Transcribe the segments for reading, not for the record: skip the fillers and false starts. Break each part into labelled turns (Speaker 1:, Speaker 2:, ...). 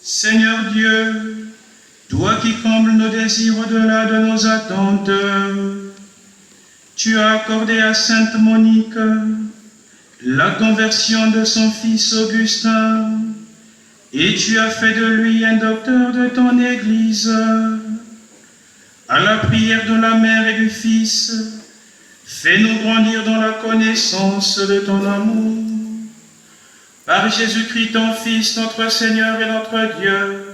Speaker 1: Seigneur Dieu, toi qui combles nos désirs au-delà de nos attentes, tu as accordé à Sainte Monique la conversion de son fils Augustin, et tu as fait de lui un docteur de ton Église. À la prière de la Mère et du Fils, fais-nous grandir dans la connaissance de ton amour. Par Jésus-Christ, ton Fils, notre Seigneur et notre Dieu,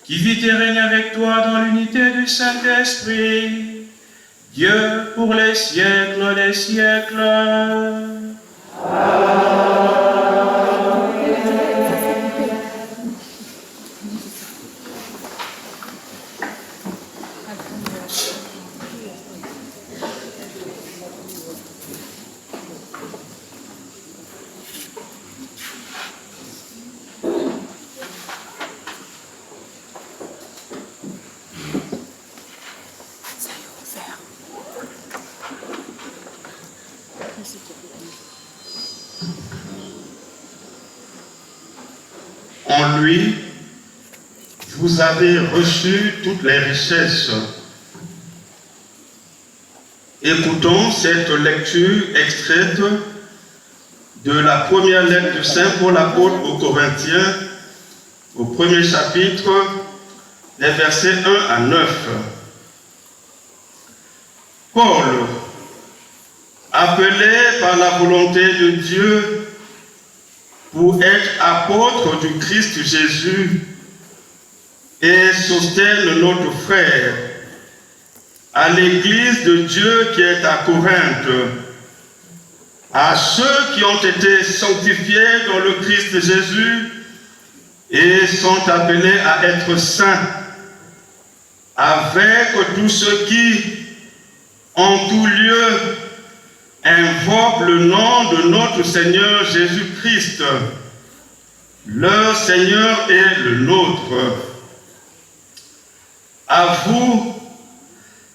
Speaker 1: qui vit et règne avec toi dans l'unité du Saint-Esprit, Dieu pour les siècles des siècles. Amen.
Speaker 2: En lui, vous avez reçu toutes les richesses. Écoutons cette lecture extraite de la première lettre de Saint Paul apôtre aux Corinthiens, au premier chapitre, les versets 1 à 9. Paul, appelé par la volonté de Dieu pour être apôtre du Christ Jésus et Sosthène notre frère, à l'église de Dieu qui est à Corinthe, à ceux qui ont été sanctifiés dans le Christ Jésus et sont appelés à être saints, avec tous ceux qui, en tout lieu, invoquent le nom de notre Seigneur Jésus-Christ, leur Seigneur et le nôtre. À vous,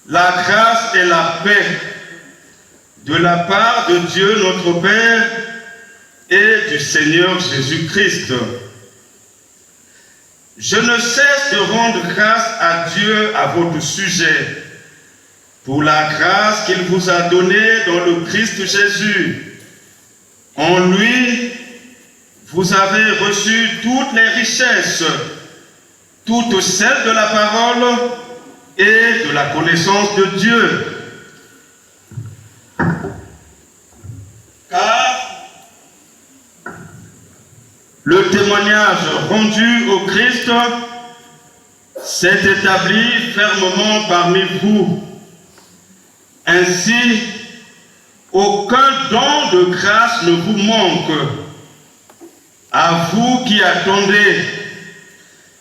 Speaker 2: la grâce et la paix de la part de Dieu notre Père et du Seigneur Jésus-Christ. Je ne cesse de rendre grâce à Dieu à votre sujet, pour la grâce qu'il vous a donnée dans le Christ Jésus. En lui, vous avez reçu toutes les richesses, toutes celles de la parole et de la connaissance de Dieu. Car le témoignage rendu au Christ s'est établi fermement parmi vous. Ainsi, aucun don de grâce ne vous manque. À vous qui attendez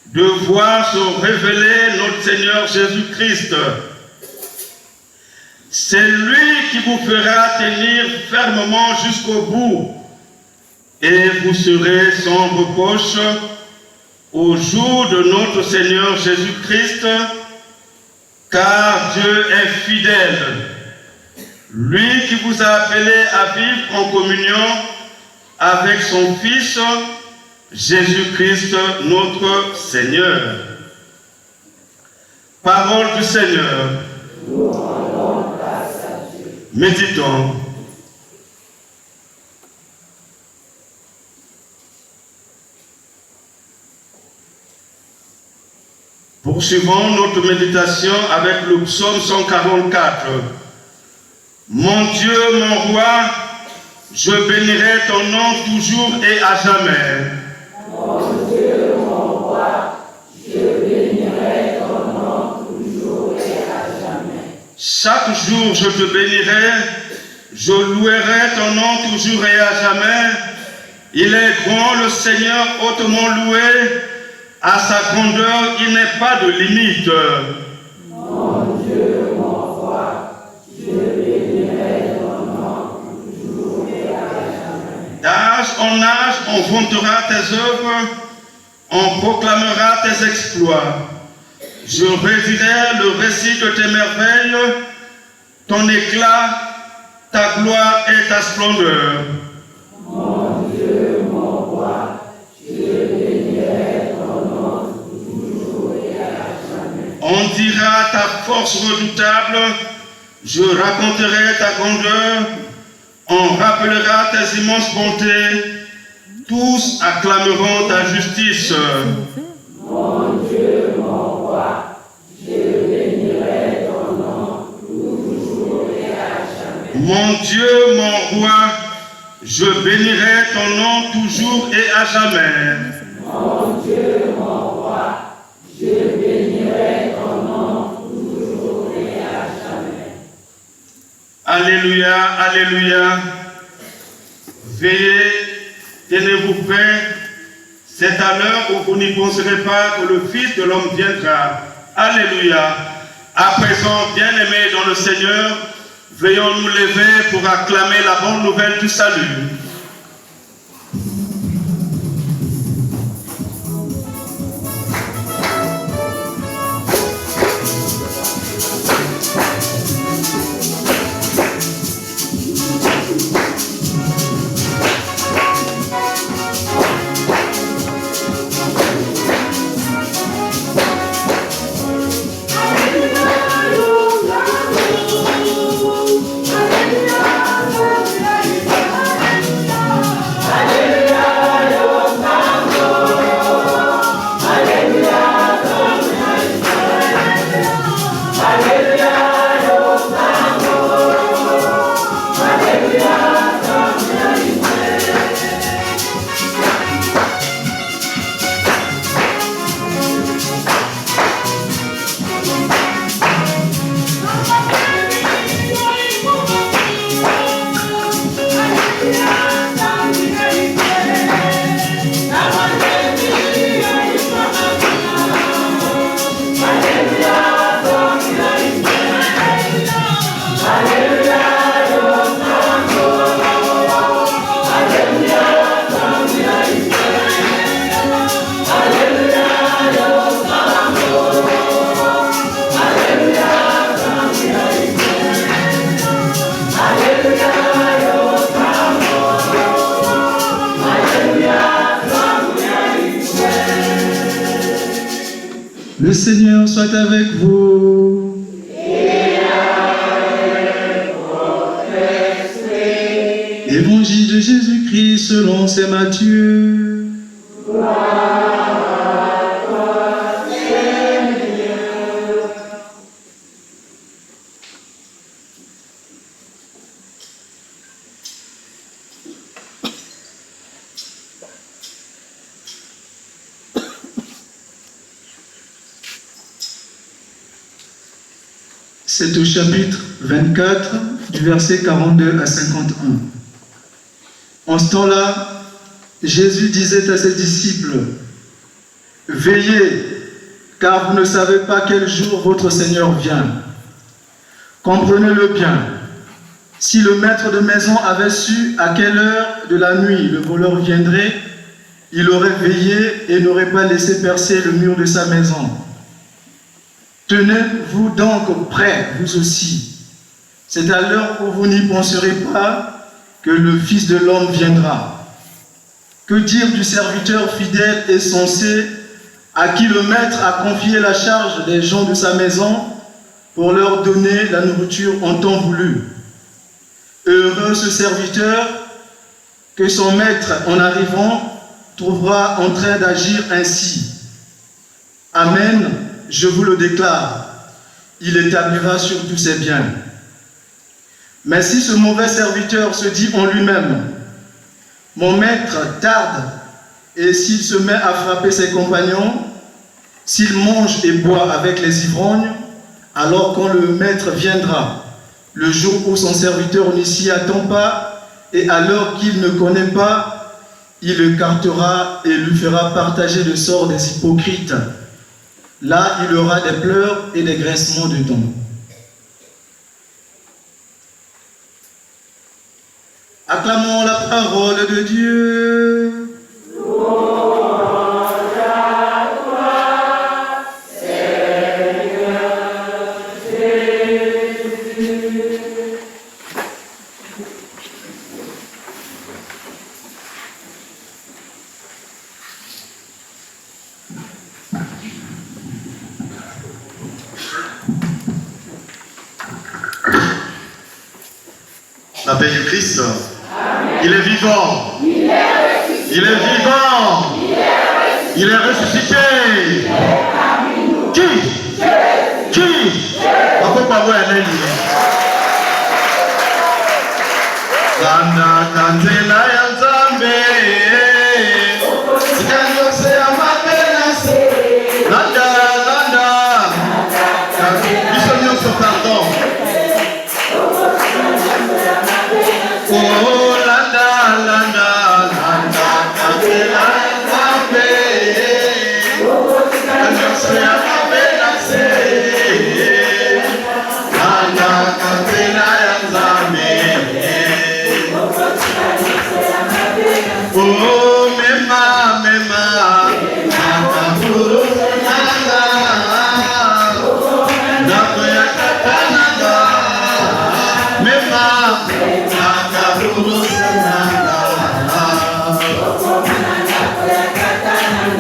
Speaker 2: de voir se révéler notre Seigneur Jésus-Christ. C'est lui qui vous fera tenir fermement jusqu'au bout, et vous serez sans reproche au jour de notre Seigneur Jésus-Christ, car Dieu est fidèle, lui qui vous a appelé à vivre en communion avec son Fils, Jésus-Christ notre Seigneur. Parole du Seigneur. Méditons. Poursuivons notre méditation avec le psaume 144. Mon Dieu, mon roi, je bénirai ton nom toujours et à jamais.
Speaker 3: Mon Dieu, mon roi, je bénirai ton nom toujours et à jamais.
Speaker 2: Chaque jour je te bénirai, je louerai ton nom toujours et à jamais. Il est grand le Seigneur, hautement loué, à sa grandeur il n'est pas de limite.
Speaker 3: Mon Dieu, mon roi, je bénirai ton nom toujours et à jamais.
Speaker 2: D'âge en âge, on vantera tes œuvres, on proclamera tes exploits. Je redirai le récit de tes merveilles, ton éclat, ta gloire et ta splendeur.
Speaker 3: Mon Dieu, mon roi, je bénirai ton nom toujours et à jamais.
Speaker 2: On dira ta force redoutable, je raconterai ta grandeur, on rappellera tes immenses bontés, tous acclameront ta justice.
Speaker 3: Mon Dieu, mon roi, je bénirai ton nom toujours et à jamais.
Speaker 2: Mon Dieu, mon roi, je bénirai ton nom toujours et à jamais.
Speaker 3: Mon Dieu, mon roi, je bénirai ton nom toujours et à jamais.
Speaker 2: Alléluia, alléluia. Veillez, tenez-vous prêts. C'est à l'heure où vous n'y penserez pas que le Fils de l'homme viendra. Alléluia. À présent, bien-aimés dans le Seigneur, veillons nous lever pour acclamer la bonne nouvelle du salut.
Speaker 3: Alleluia, alleluia, alleluia.
Speaker 1: Le Seigneur soit avec vous.
Speaker 3: Et avec votre esprit.
Speaker 1: Évangile de Jésus-Christ selon saint Matthieu.
Speaker 3: Gloire à toi, Seigneur.
Speaker 1: C'est au chapitre 24, du verset 42 à 51. En ce temps-là, Jésus disait à ses disciples, « Veillez, car vous ne savez pas quel jour votre Seigneur vient. Comprenez-le bien. Si le maître de maison avait su à quelle heure de la nuit le voleur viendrait, il aurait veillé et n'aurait pas laissé percer le mur de sa maison. Tenez-vous donc prêts, vous aussi. C'est à l'heure où vous n'y penserez pas que le Fils de l'homme viendra. Que dire du serviteur fidèle et sensé à qui le maître a confié la charge des gens de sa maison pour leur donner la nourriture en temps voulu? Heureux ce serviteur que son maître, en arrivant, trouvera en train d'agir ainsi. Amen, je vous le déclare, il établira sur tous ses biens. Mais si ce mauvais serviteur se dit en lui-même, mon maître tarde, et s'il se met à frapper ses compagnons, s'il mange et boit avec les ivrognes, alors quand le maître viendra, le jour où son serviteur ne s'y attend pas, et à l'heure qu'il ne connaît pas, il écartera et lui fera partager le sort des hypocrites. Là, il aura des pleurs et des grincements de dents. Acclamons la parole de Dieu.
Speaker 3: Louange à toi, Seigneur Jésus.
Speaker 2: La paix du Christ. Amen. Il est vivant.
Speaker 3: Il est ressuscité.
Speaker 2: Il est vivant.
Speaker 3: Il est ressuscité.
Speaker 2: Il est ressuscité. Qui? Papa wa nani? Landa kandela ya Nzambe. Sikano se amabenase. Landa. Biso nyonso pardon. Oh, landa, kandela ya Nzambe. Sikano se amabenase. Landa kandela ya Nzambe. Oh, mema, nakafuru nanga, nakoya katananga, mema, nakafuru nanga.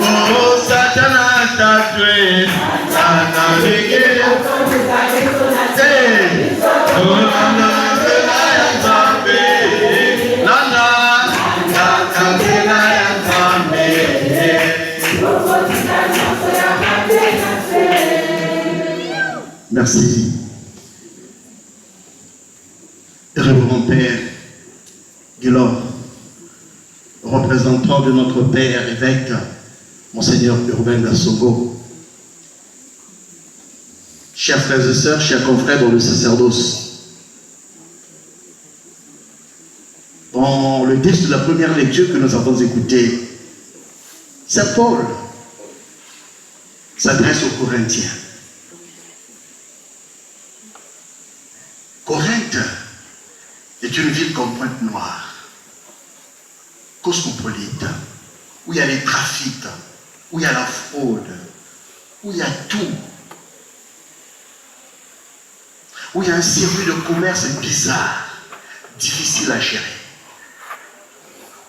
Speaker 2: Oh, Satana tatwe, nanarige, oh, nanakela ya Nzambe, merci. Révérend Père Guillaume, représentant de notre Père évêque, Monseigneur Urbain Gassongo, chers frères et sœurs, chers confrères dans le sacerdoce, dans le texte de la première lecture que nous avons écouté, Saint Paul s'adresse aux Corinthiens. Corinthe est une ville comme Pointe-Noire, cosmopolite, où il y a les trafics, où il y a la fraude, où il y a tout, où il y a un circuit de commerce bizarre, difficile à gérer,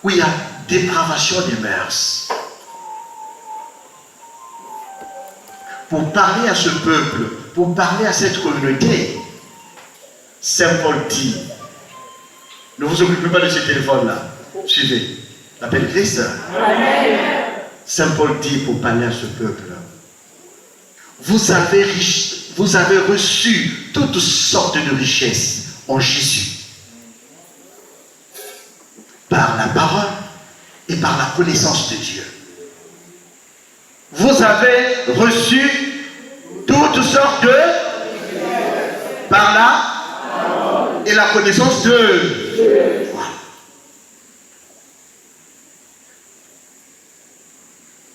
Speaker 2: où il y a dépravation des mœurs.
Speaker 4: pour parler à ce peuple, pour parler à cette communauté, Saint Paul dit, ne vous occupez pas de ce téléphone-là. Suivez. L'appel Christ. Saint Paul dit pour parler à ce peuple, vous avez reçu toutes sortes de richesses en Jésus. Par la parole et par la connaissance de Dieu. Vous avez reçu toutes sortes de par là et la connaissance de voilà.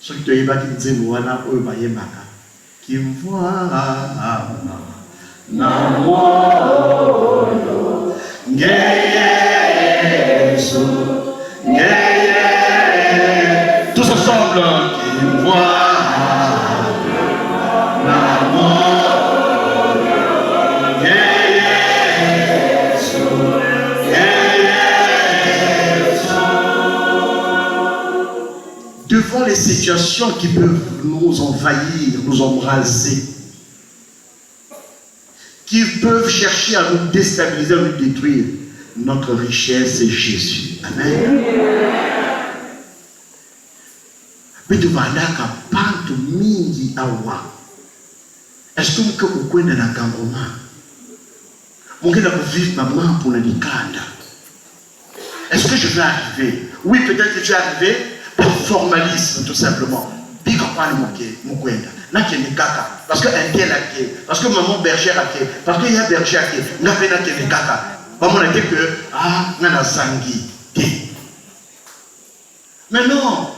Speaker 4: Ce qui te dit qui dit voilà eux baye maka qui me voit na moyo Yesu tous ensemble qui me voit devant les situations qui peuvent nous envahir, nous embraser, qui peuvent chercher à nous déstabiliser, à nous détruire, notre richesse c'est Jésus. Amen. Mais tu vas là quand panto mingi awa. Est-ce que vous connaissez la gangoma? Mon gars vous vivre maman pour le dikanda. Est-ce que je vais arriver? Oui, peut-être que tu es arrivé par formalisme tout simplement. Big pas mon kwenda. N'a que les kaka. Parce que un tel a qui, parce que maman bergère a qui, parce qu'il y a berger a qui, n'a pas que les kaka. Maman a dit que n'a zangi. Mais non,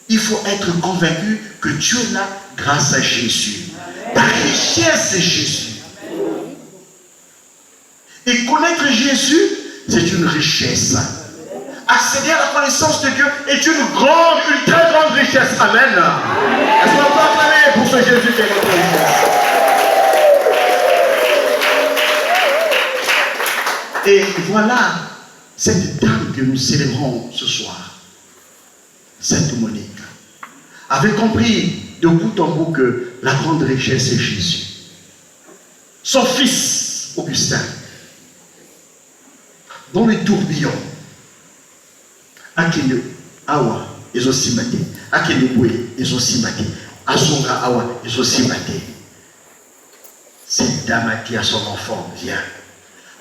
Speaker 4: il faut être convaincu que Dieu est là grâce à Jésus. Ta richesse c'est Jésus. Et connaître Jésus, c'est une richesse. Accéder à la connaissance de Dieu est une très grande richesse. Amen. Est-ce qu'on peut acclamer pour ce Jésus qui est notre richesse? Et voilà cette dame que nous célébrons ce soir, Sainte Monique, avait compris de bout en bout que la grande richesse est Jésus. Son fils, Augustin, dans les tourbillons, Akene Awa, ils ont aussi maté. Akene Boué, ils ont aussi maté. Azonga Awa, ils ont aussi maté. Cette dame a dit à son enfant, viens,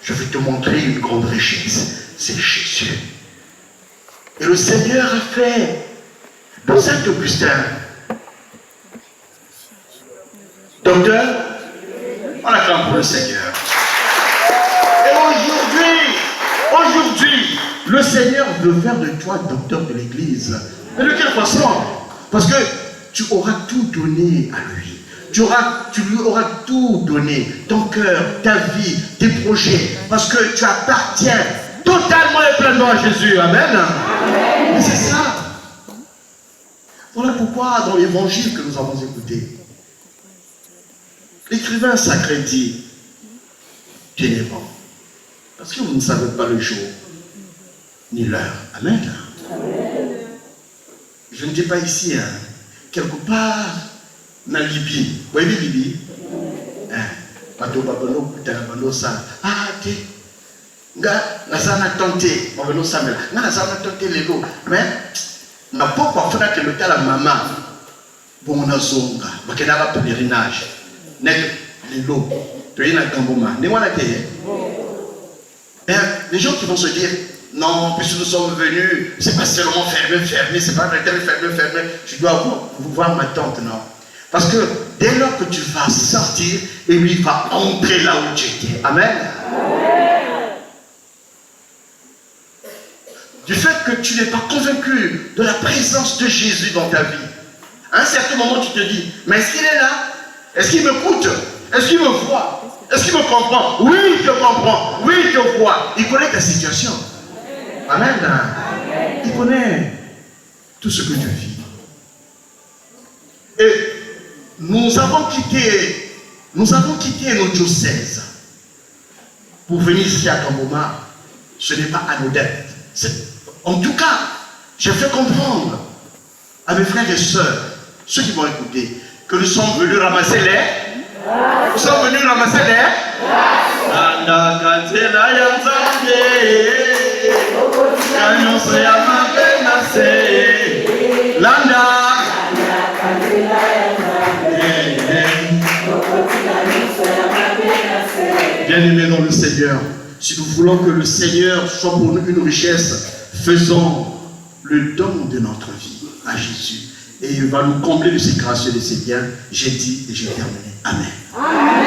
Speaker 4: je vais te montrer une grande richesse, c'est Jésus. Et le Seigneur a fait de Saint Augustin, docteur, on acclame pour le Seigneur. Et aujourd'hui, le Seigneur veut faire de toi docteur de l'Église. Mais de quelle façon? Parce que tu auras tout donné à lui. Tu lui auras tout donné. Ton cœur, ta vie, tes projets. Parce que tu appartiens totalement et pleinement à Jésus. Amen. Mais c'est ça. Voilà pourquoi dans l'évangile que nous avons écouté, l'écrivain sacré dit, ténébreux, parce que vous ne savez pas le jour ni l'heure. Amen. Je ne dis pas ici, quelque part dans Libye. Vous voyez Libye? Mais n'a pas parfois que le cas la maman bon on a zonga parce qu'elle a pèlerinage n'est les lots tu es dans Kamboma n'est moi la terre. Les gens qui vont se dire non, puisque nous sommes venus, c'est pas seulement fermé, c'est pas fermé, je dois voir ma tante, non. Parce que dès lors que tu vas sortir, et lui va entrer là où tu étais. Amen. Du fait que tu n'es pas convaincu de la présence de Jésus dans ta vie, à un certain moment tu te dis, mais est-ce qu'il est là? Est-ce qu'il m'écoute? Est-ce qu'il me voit? Est-ce qu'il me comprend? Oui, je comprends. Oui, je vois. Il connaît ta situation. Amen. Il connaît tout ce que tu vis. Et nous avons quitté nos diocèses pour venir ici à Kamboma. Ce n'est pas anodin. En tout cas, j'ai fait comprendre à mes frères et sœurs, ceux qui vont écouter, que nous sommes venus ramasser les. Nous sommes venus ramasser les. Landa katela ya nzambe, kanyonso ya mabe na se. Landa katela ya nzambe. Bien-aimés dans le Seigneur, si nous voulons que le Seigneur soit pour nous une richesse, faisons le don de notre vie à Jésus. Et il va nous combler de ses grâces et de ses biens. J'ai dit et j'ai terminé. Amen. Amen.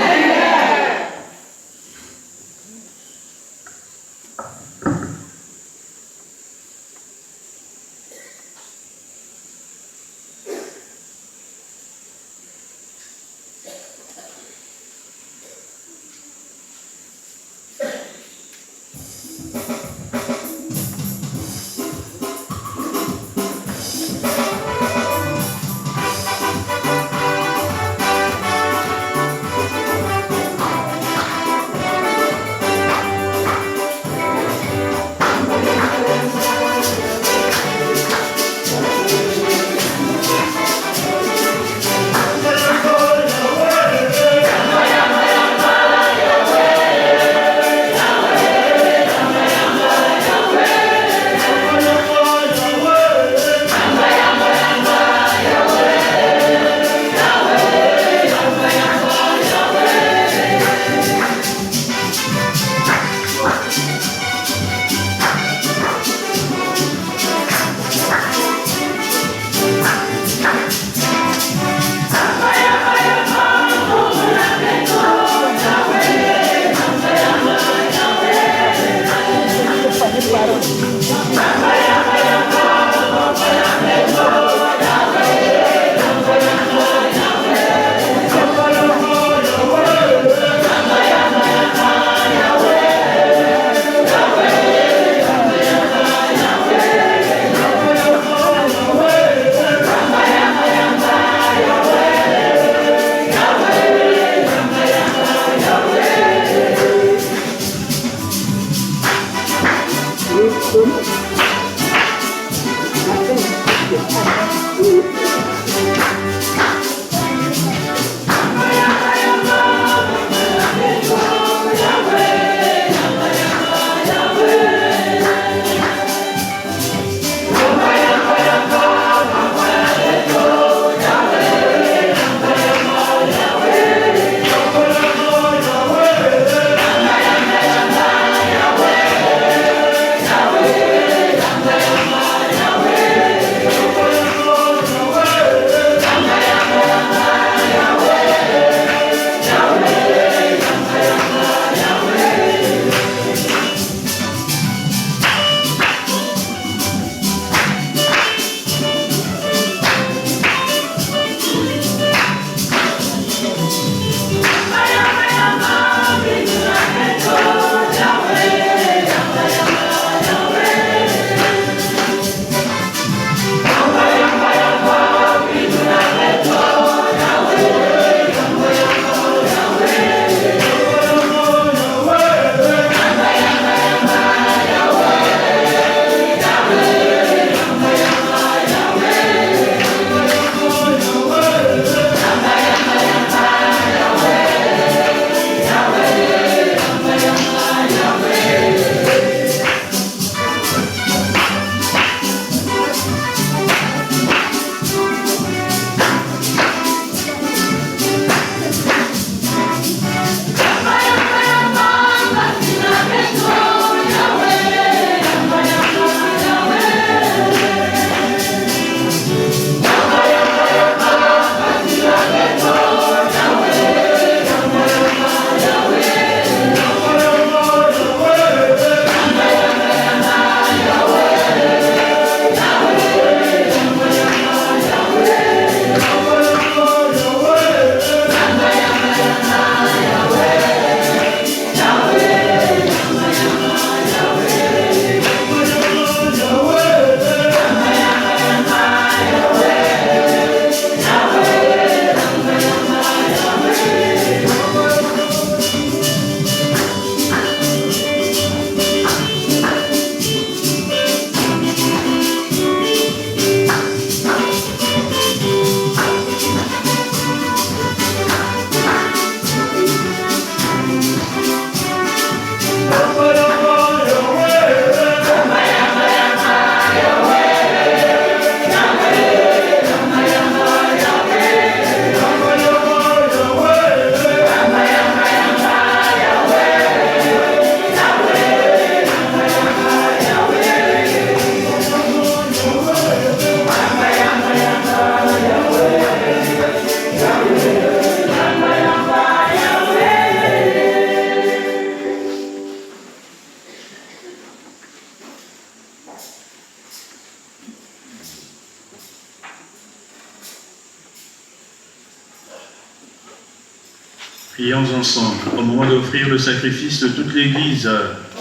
Speaker 1: Prions ensemble, au moment d'offrir le sacrifice de toute l'Église.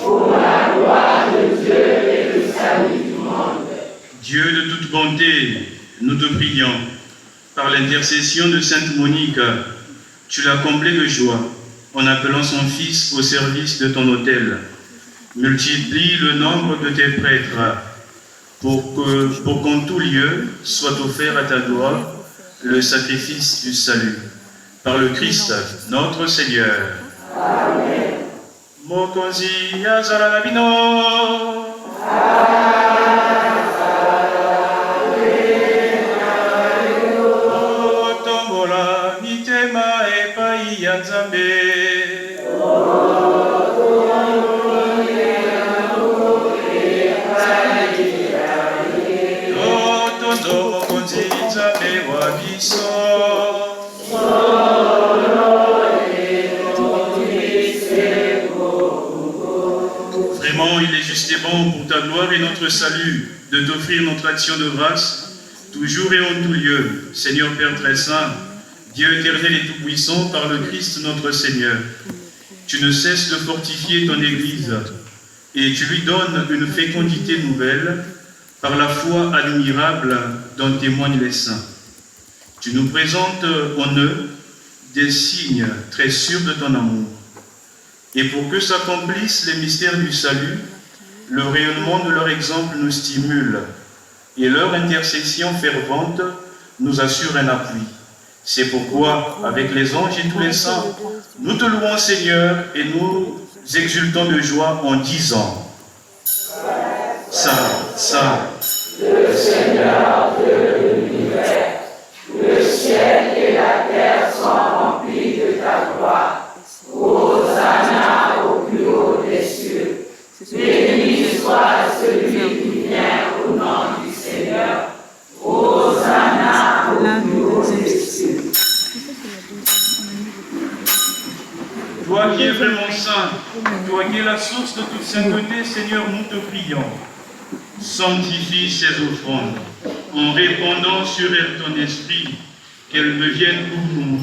Speaker 3: Pour la gloire de Dieu et le salut du monde.
Speaker 1: Dieu de toute bonté, nous te prions, par l'intercession de Sainte Monique, tu l'as comblé de joie en appelant son Fils au service de ton autel. Multiplie le nombre de tes prêtres pour qu'en tout lieu soit offert à ta gloire le sacrifice du salut. Par le Christ, notre Seigneur.
Speaker 3: Amen.
Speaker 1: Mokonzi yazala na bino. Otombola mitema epai ya Nzambe. Otondo mokonzi Nzambe wa biso. Vraiment, il est juste et bon pour ta gloire et notre salut de t'offrir notre action de grâce, toujours et en tout lieu, Seigneur Père très saint, Dieu éternel et tout-puissant, par le Christ notre Seigneur. Tu ne cesses de fortifier ton Église et tu lui donnes une fécondité nouvelle par la foi admirable dont témoignent les saints. Tu nous présentes en eux des signes très sûrs de ton amour. Et pour que s'accomplissent les mystères du salut, le rayonnement de leur exemple nous stimule et leur intercession fervente nous assure un appui. C'est pourquoi, avec les anges et tous les saints, nous te louons Seigneur et nous exultons de joie en disant: Saint, Saint,
Speaker 3: Le Seigneur Dieu de l'univers, le ciel et la terre sont remplis de ta gloire. Hosanna au plus haut des cieux. Béni soit celui qui vient au nom du Seigneur. Hosanna au plus haut des cieux.
Speaker 1: toi qui es vraiment saint, toi qui es la source de toute sainteté, Seigneur, nous te prions. Sanctifie ces offrandes en répandant sur elles ton esprit, qu'elles deviennent pour nous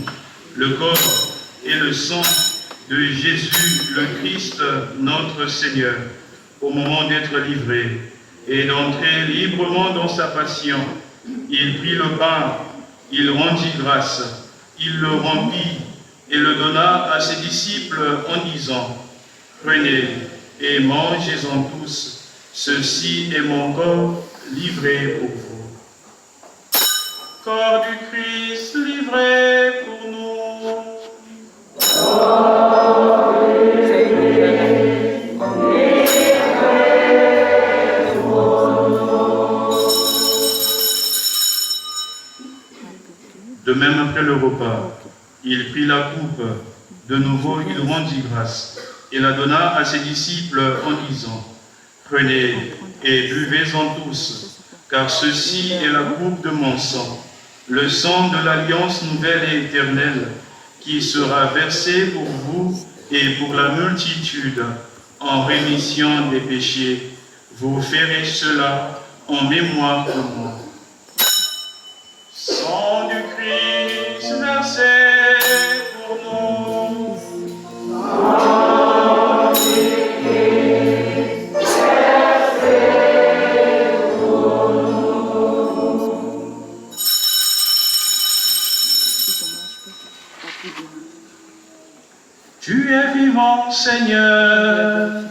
Speaker 1: le corps et le sang de Jésus le Christ, notre Seigneur, au moment d'être livré et d'entrer librement dans sa passion. Il prit le pain, il rendit grâce, il le remplit et le donna à ses disciples en disant: Prenez et mangez-en tous, ceci est mon corps livré pour vous. Corps du Christ livré pour nous. De même, après le repas, il prit la coupe. De nouveau, il rendit grâce et la donna à ses disciples en disant: Prenez et buvez-en tous, car ceci est la coupe de mon sang, le sang de l'alliance nouvelle et éternelle, qui sera versé pour vous et pour la multitude en rémission des péchés. Vous ferez cela en mémoire de moi. Sang du Christ versé pour nous. Sang du Christ versé pour nous. Tu es vivant, Seigneur.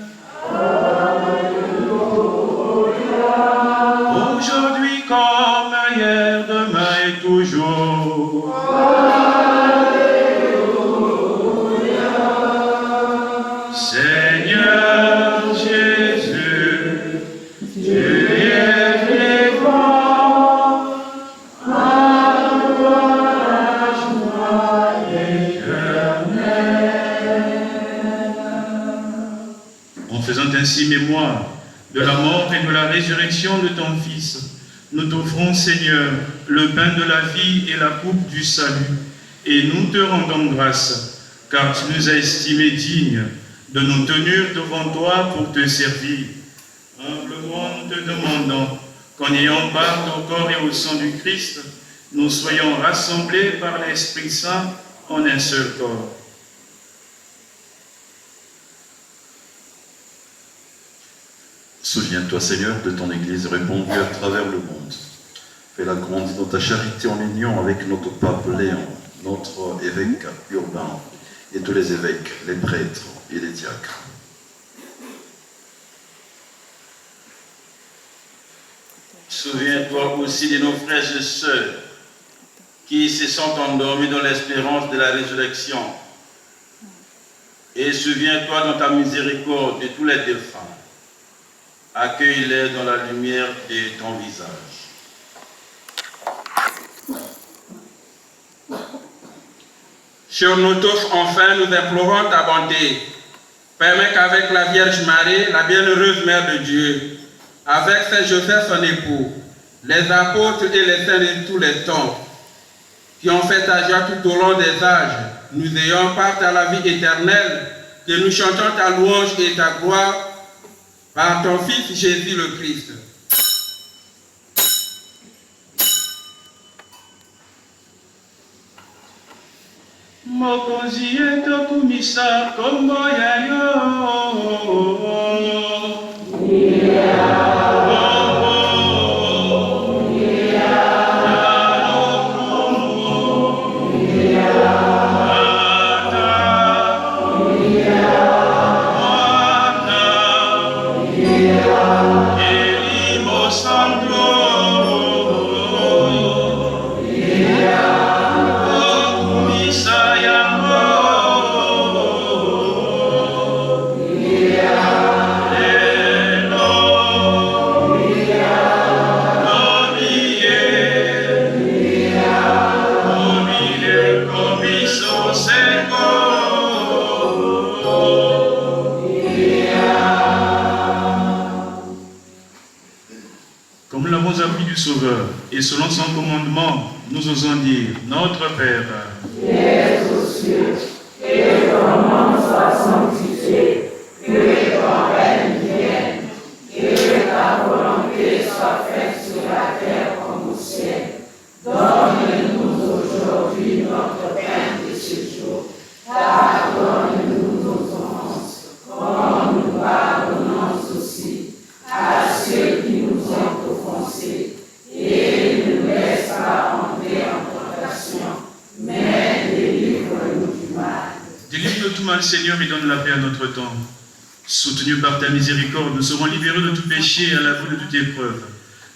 Speaker 1: Aujourd'hui comme hier, demain et toujours. Seigneur Jésus, tu es vivant, à toi la joie éternelle. En faisant ainsi mémoire de la mort et de la résurrection de ton Fils, nous t'offrons, Seigneur, le pain de la vie et la coupe du salut, et nous te rendons grâce, car tu nous as estimés dignes de nous tenir devant toi pour te servir. Humblement, nous te demandons qu'en ayant part au corps et au sang du Christ, nous soyons rassemblés par l'Esprit Saint en un seul corps.
Speaker 5: Souviens-toi, Seigneur, de ton Église répandue à travers le monde. Fais-la grandir dans ta charité en union avec notre pape Léon, notre évêque urbain, et tous les évêques, les prêtres et les diacres.
Speaker 1: Souviens-toi aussi de nos frères et sœurs qui se sont endormis dans l'espérance de la résurrection. Et souviens-toi dans ta miséricorde de tous les défunts. Accueille-les dans la lumière de ton visage.
Speaker 6: Sur nous tous, enfin, nous implorons ta bonté. Permets qu'avec la Vierge Marie, la bienheureuse Mère de Dieu, avec Saint Joseph son époux, les apôtres et les saints de tous les temps, qui ont fait ta joie tout au long des âges, nous ayons part à la vie éternelle, que nous chantons ta louange et ta gloire par ton Fils Jésus le Christ.
Speaker 1: Mokonzi yetu kumisa kombo ya yo. Comme nous l'avons appris du Sauveur, et selon son commandement, nous osons dire, Notre Père,
Speaker 3: qui es aux cieux, que ton nom soit sanctifié, que ton règne vienne, que ta volonté soit faite sur la terre comme au ciel. Donne-nous aujourd'hui notre pain de ce jour. Pardonne-nous nos offenses, comme nous pardonnons aussi à ceux qui nous ont offensés. Et ne nous laisse pas entrer en tentation, mais délivre-nous du mal.
Speaker 1: délivre de tout mal, Seigneur, et donne la paix à notre temps. Soutenus par ta miséricorde, nous serons libérés de tout péché et à l'abri de toute épreuve.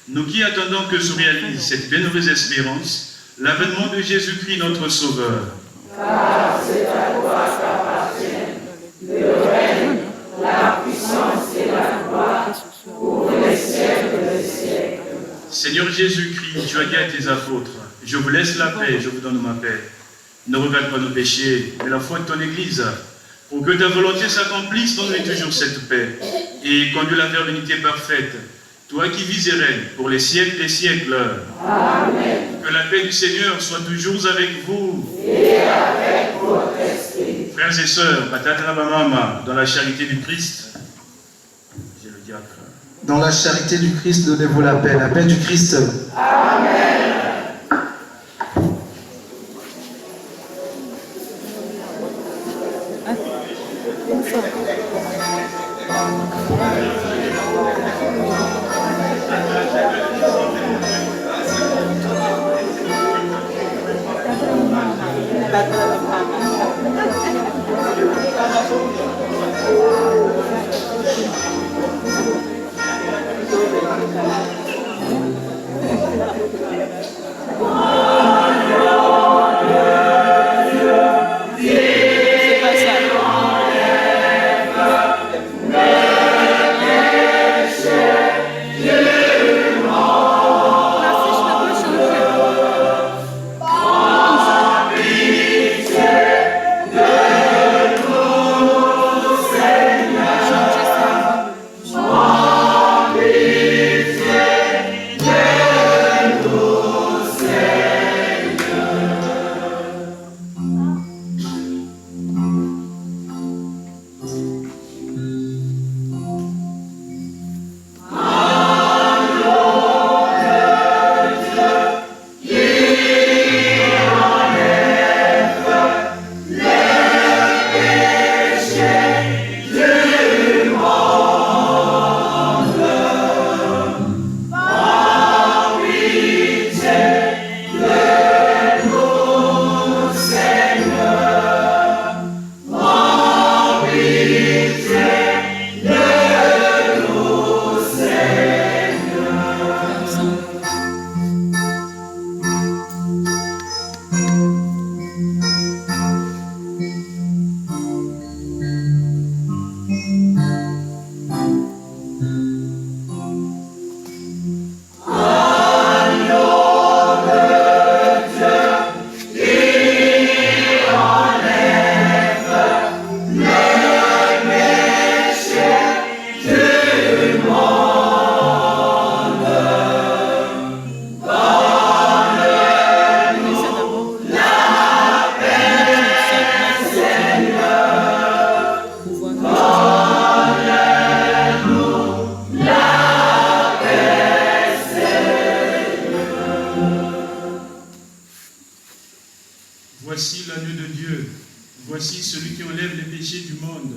Speaker 1: Nous qui attendons que se réalise cette bienheureuse espérance, l'avènement de Jésus-Christ, notre Sauveur.
Speaker 3: Car c'est à toi qu'appartiennent le règne, la puissance et la gloire pour les siècles des siècles.
Speaker 1: Seigneur Jésus-Christ, tu as dit à tes apôtres, je vous laisse la paix, je vous donne ma paix. Ne regarde pas nos péchés, mais la foi de ton Église. Pour que ta volonté s'accomplisse, donne-lui toujours cette paix. Et conduis-la vers l'unité parfaite. Toi qui vis et règnes pour les siècles des siècles.
Speaker 3: Amen.
Speaker 1: Que la paix du Seigneur soit toujours avec vous.
Speaker 3: Et avec votre esprit.
Speaker 1: Frères et sœurs, Patata Mama, dans la charité du Christ, j'ai le diacre.
Speaker 7: Dans la charité du Christ, donnez-vous la paix du Christ.
Speaker 3: Amen. Say
Speaker 1: Voici l'agneau de Dieu. Voici celui qui enlève les péchés du monde.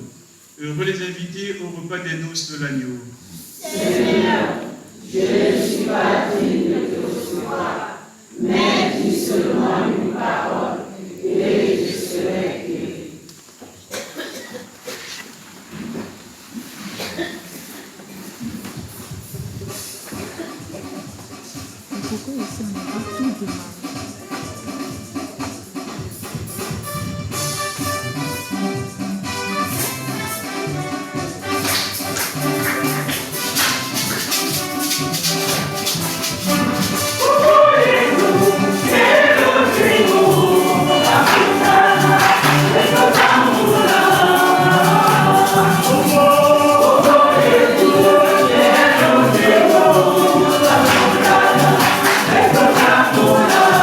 Speaker 1: Heureux les invités au repas des noces de l'agneau.
Speaker 3: Seigneur, je ne suis pas digne de te recevoir, mais dis seulement une parole et je serai guéri.
Speaker 8: Pourquoi ici on a pas tout du mal?
Speaker 3: Let's go,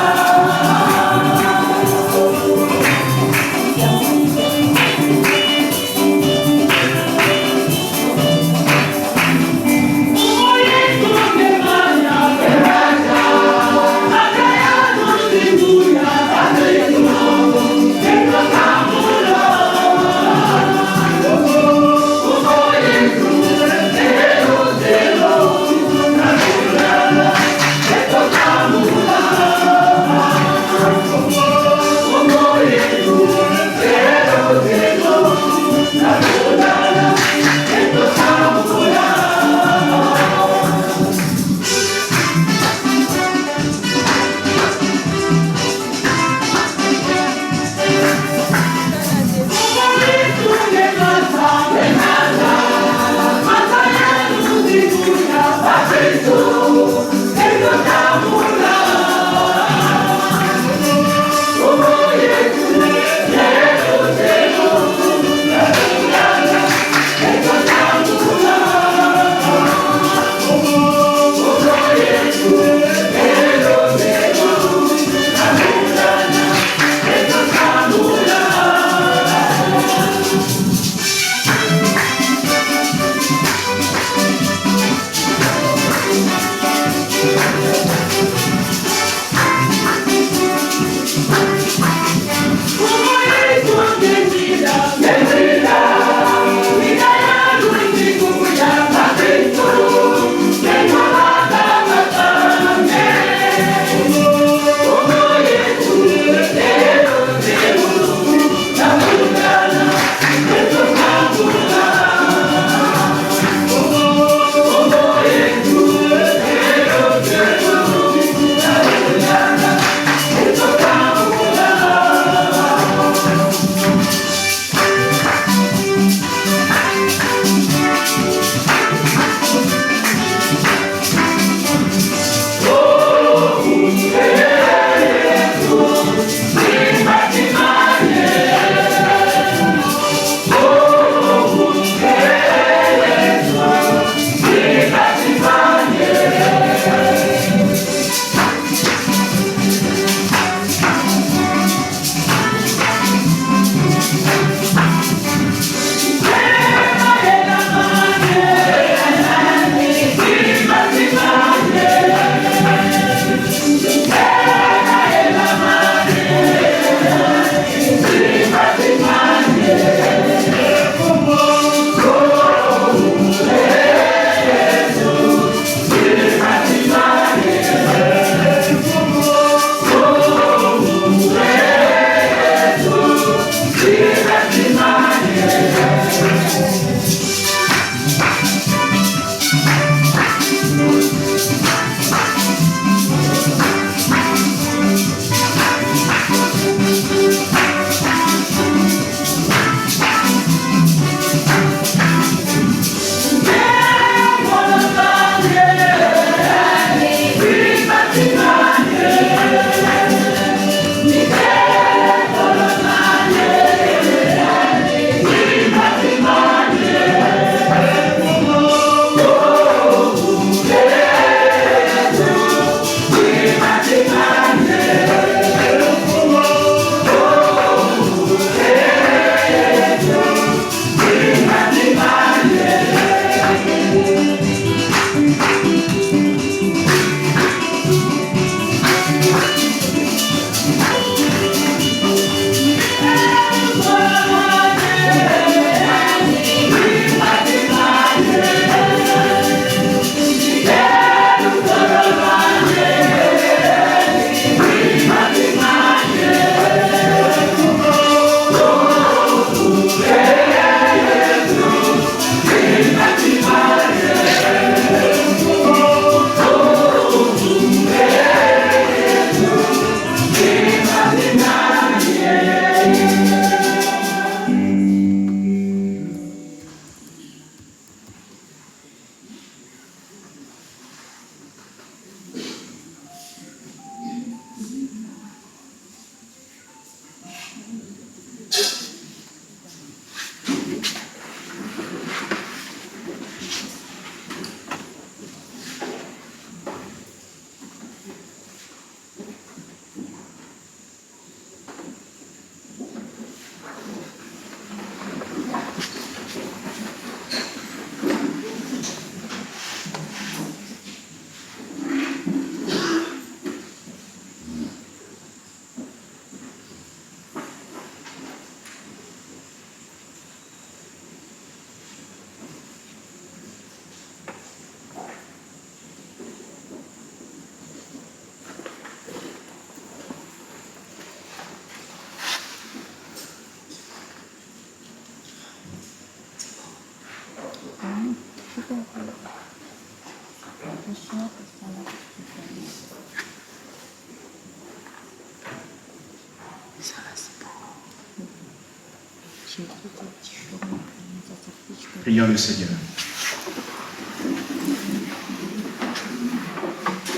Speaker 1: Prions le Seigneur.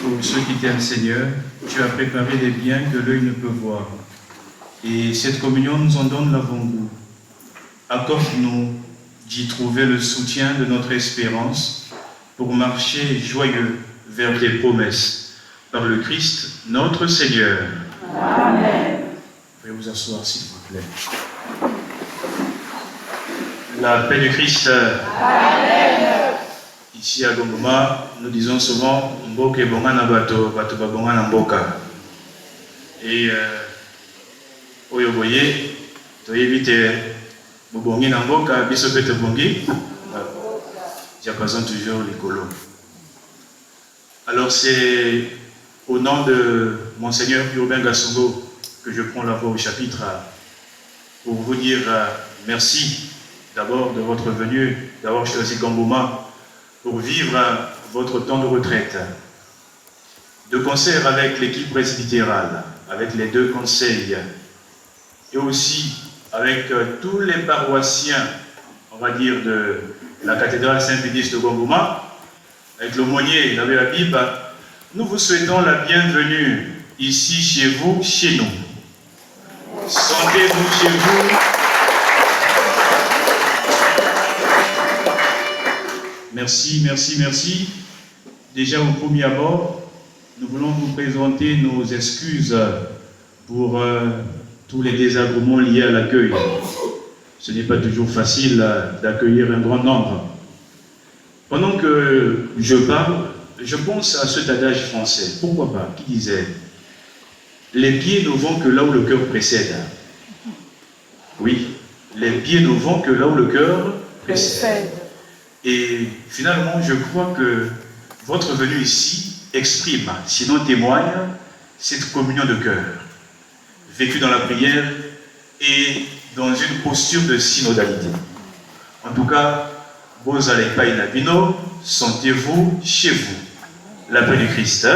Speaker 1: Pour ceux qui t'aiment, Seigneur, tu as préparé des biens que l'œil ne peut voir. Et cette communion nous en donne l'avant-goût. Accorde-nous d'y trouver le soutien de notre espérance pour marcher joyeux vers tes promesses. Par le Christ, notre Seigneur.
Speaker 3: Amen.
Speaker 1: Veuillez vous asseoir, s'il vous plaît. La paix du Christ.
Speaker 3: Amen.
Speaker 1: Ici à Gongoma, nous disons souvent Mboke bonga na bato, bato ba bonga na mboka. Et oyo boye, toyebite bobongi na mboka, biso pete bongi, diapason toujours l'écolo. Alors c'est au nom de Monseigneur Urbain Gassongo que je prends la voix au chapitre pour vous dire merci d'abord de votre venue, d'avoir choisi Gongoma pour vivre votre temps de retraite. De concert avec l'équipe presbytérale, avec les deux conseils, et aussi avec tous les paroissiens, on va dire, de la cathédrale Saint-Pédis de Gongoma, avec l'aumônier, l'abbé Habib, nous vous souhaitons la bienvenue ici chez vous, chez nous. Sentez-vous chez vous. Merci, merci, merci. Déjà au premier abord, nous voulons vous présenter nos excuses pour tous les désagréments liés à l'accueil. Ce n'est pas toujours facile d'accueillir un grand nombre. Pendant que je parle, je pense à cet adage français, pourquoi pas, qui disait « Les pieds ne vont que là où le cœur précède ». Oui, les pieds ne vont que là où le cœur précède. Et finalement, je crois que votre venue ici exprime, sinon témoigne, cette communion de cœur, vécue dans la prière et dans une posture de synodalité. En tout cas, vous allez pas inabino, sentez-vous chez vous. La paix du Christ.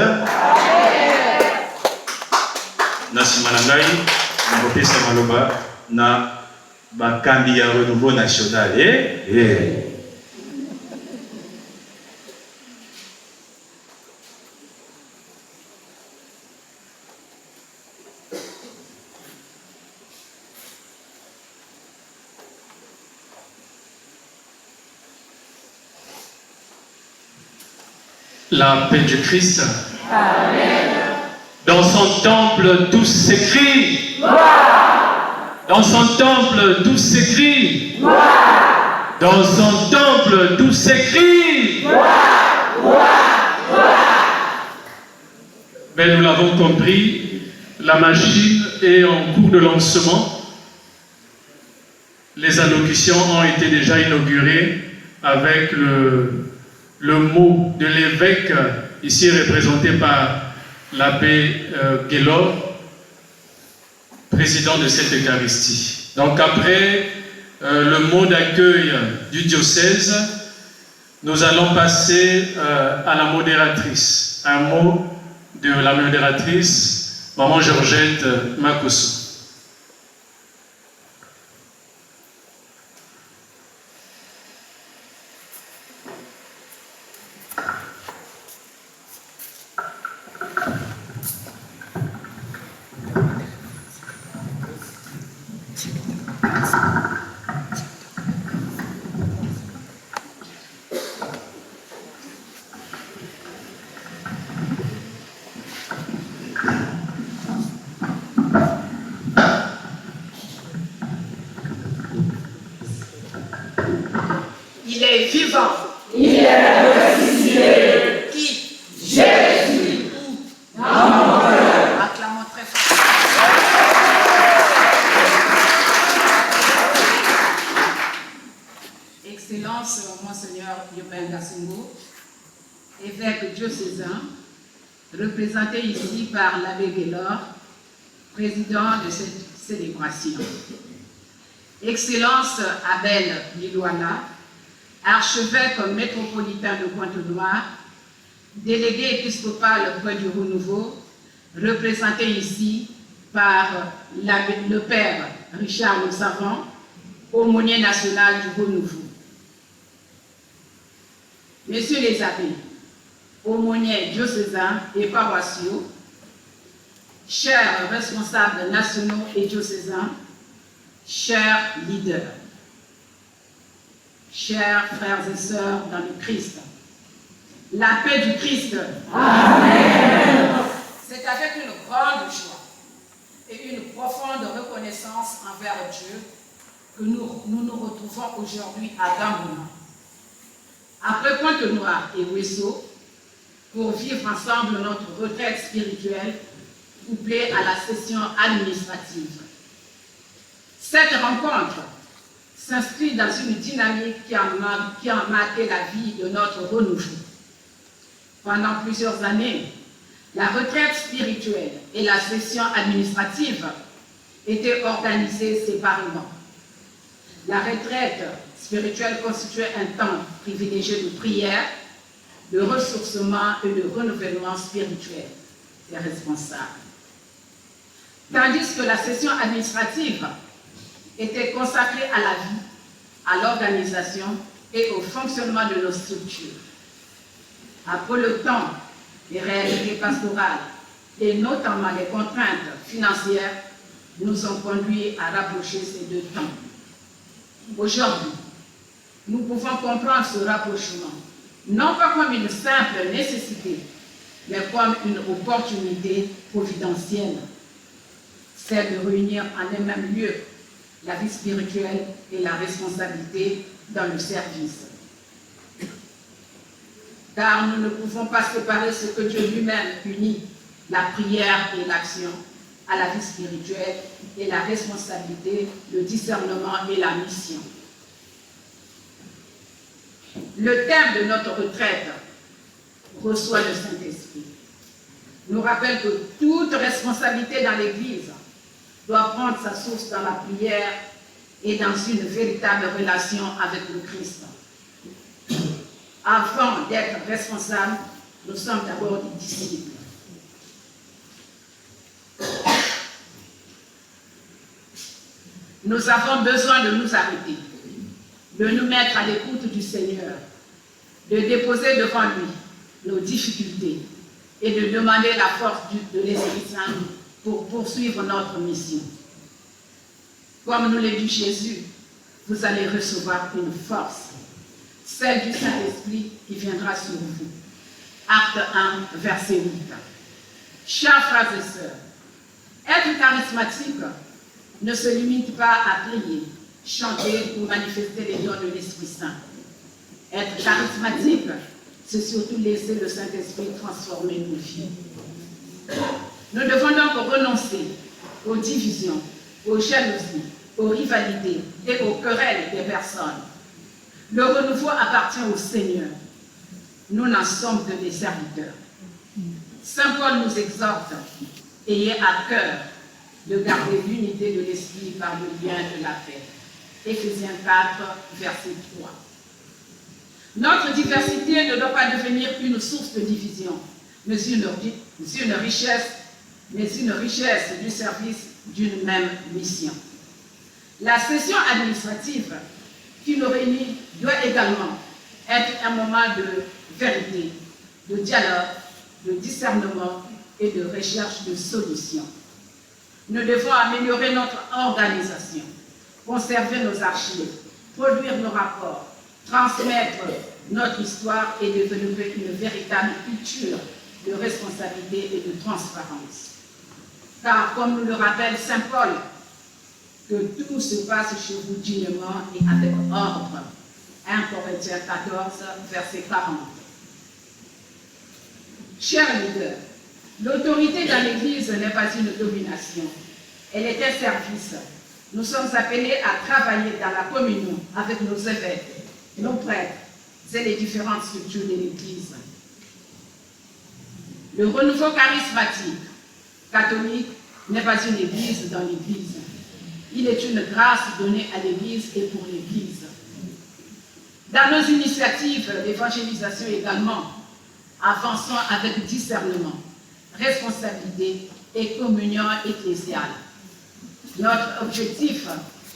Speaker 1: Nasi Malangai, Mbote Samaloba, na Bakambi ya renouveau national.
Speaker 9: La paix du Christ.
Speaker 3: Amen.
Speaker 9: Dans son temple, tout s'écrit. Dans son temple, tout s'écrit. Dans son temple, tout s'écrit. Mais nous l'avons compris, la machine est en cours de lancement. Les allocutions ont été déjà inaugurées avec le mot de l'évêque, ici représenté par l'abbé Guélor, président de cette Eucharistie. Donc après le mot d'accueil du diocèse, nous allons passer à la modératrice. Un mot de la modératrice, Maman Georgette Makosso.
Speaker 3: Il est vivant. Il est ressuscité. Qui? Jésus. Dans mon cœur. Acclamons très fort. Excellence, Monseigneur Urbain Gassongo, évêque diocésain, représenté ici par l'abbé Guélor, président de cette célébration. Excellence Abel Lilouana, archevêque métropolitain de Pointe-Noire, délégué épiscopal près du Renouveau, représenté ici par le père Richard Le Savant, aumônier national du Renouveau. Messieurs les abbés, aumôniers diocésains et paroissiaux, chers responsables nationaux et diocésains, chers leaders, chers frères et sœurs dans le Christ, la paix du Christ. Amen. C'est avec une grande joie et une profonde reconnaissance envers Dieu que nous nous retrouvons aujourd'hui à Gambona, après Pointe-Noire et Ouesso, pour vivre ensemble notre retraite spirituelle couplée à la session administrative. Cette rencontre s'inscrit dans une dynamique qui a marqué la vie de notre renouveau. Pendant plusieurs années, la retraite spirituelle et la session administrative étaient organisées séparément. La retraite spirituelle constituait un temps privilégié de prière, de ressourcement et de renouvellement spirituel des responsables. Tandis que la session administrative était consacrée à la vie, à l'organisation et au fonctionnement de nos structures. Après le temps des réalités pastorales et notamment les contraintes financières nous ont conduits à rapprocher ces deux temps. Aujourd'hui, nous pouvons comprendre ce rapprochement, non pas comme une simple nécessité, mais comme une opportunité providentielle, celle de réunir en un même lieu la vie spirituelle et la responsabilité dans le service. Car nous ne pouvons pas séparer ce que Dieu lui-même unit, la prière et l'action, à la vie spirituelle et la responsabilité, le discernement et la mission. Le thème de notre retraite, reçoit le Saint-Esprit, nous rappelle que toute responsabilité dans l'Église doit prendre sa source dans la prière et dans une véritable relation avec le Christ. Avant d'être responsables, nous sommes d'abord des disciples. Nous avons besoin de nous arrêter, de nous mettre à l'écoute du Seigneur, de déposer devant lui nos difficultés et de demander la force de l'Esprit Saint pour poursuivre notre mission. Comme nous l'a dit Jésus, vous allez recevoir une force, celle du Saint-Esprit qui viendra sur vous. Acte 1, verset 8. Chers frères et sœurs, être charismatique ne se limite pas à prier, chanter ou manifester les dons de l'Esprit Saint. Être charismatique, c'est surtout laisser le Saint-Esprit transformer nos vies. Nous devons donc renoncer aux divisions, aux jalousies, aux rivalités et aux querelles des personnes. Le renouveau appartient au Seigneur. Nous n'en sommes que des serviteurs. Saint Paul nous exhorte, ayez à cœur de garder l'unité de l'esprit par le lien de la paix. Éphésiens 4, verset 3. Notre diversité ne doit pas devenir une source de division, mais une richesse du service d'une même mission. La session administrative qui nous réunit doit également être un moment de vérité, de dialogue, de discernement et de recherche de solutions. Nous devons améliorer notre organisation, conserver nos archives, produire nos rapports, transmettre notre histoire et développer une véritable culture de responsabilité et de transparence. Car, comme nous le rappelle Saint Paul, que tout se passe chez vous dignement et avec ordre. 1 Corinthiens 14, verset 40. Chers leaders, l'autorité dans l'Église n'est pas une domination, elle est un service. Nous sommes appelés à travailler dans la communion avec nos évêques, nos prêtres et les différentes structures de l'Église. Le renouveau charismatique catholique n'est pas une Église dans l'Église. Il est une grâce donnée à l'Église et pour l'Église. Dans nos initiatives d'évangélisation également, Avançons avec discernement, responsabilité et communion ecclésiale. Notre objectif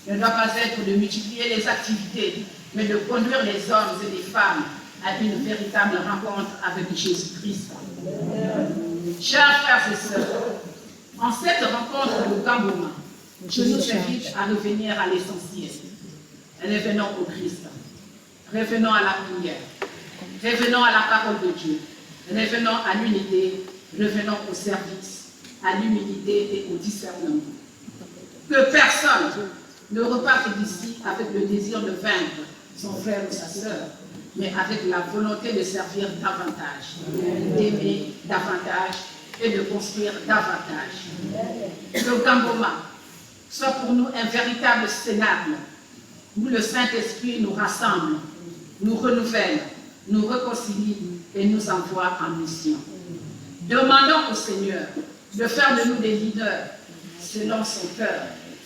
Speaker 3: ne doit pas être de multiplier les activités, mais de conduire les hommes et les femmes à une véritable rencontre avec Jésus-Christ. Chers frères et sœurs, en cette rencontre de Kamboma, je nous invite à revenir à l'essentiel. Revenons au Christ. Revenons à la prière. Revenons à la parole de Dieu. Revenons à l'unité. Revenons au service, à l'humilité et au discernement. Que personne ne reparte d'ici avec le désir de vaincre son frère ou sa sœur, mais avec la volonté de servir davantage, d'aimer davantage et de construire davantage. Que Kamboma soit pour nous un véritable cénacle où le Saint-Esprit nous rassemble, nous renouvelle, nous réconcilie et nous envoie en mission. Demandons au Seigneur de faire de nous des leaders selon son cœur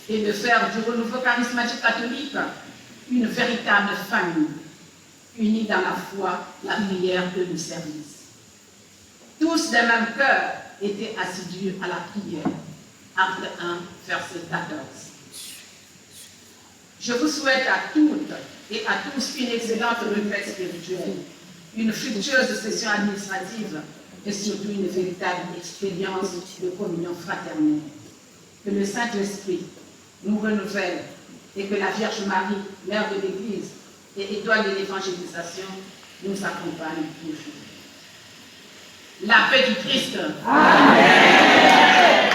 Speaker 3: et de faire du renouveau charismatique catholique une véritable famille, unis dans la foi, la prière et le service. Tous d'un même cœur étaient assidus à la prière. Acte 1, verset 14. Je vous souhaite à toutes et à tous une excellente retraite spirituelle, une fructueuse session administrative et surtout une véritable expérience de communion fraternelle. Que le Saint-Esprit nous renouvelle et que la Vierge Marie, Mère de l'Église et étoile de l'évangélisation, nous accompagne toujours. La paix du Christ. Amen.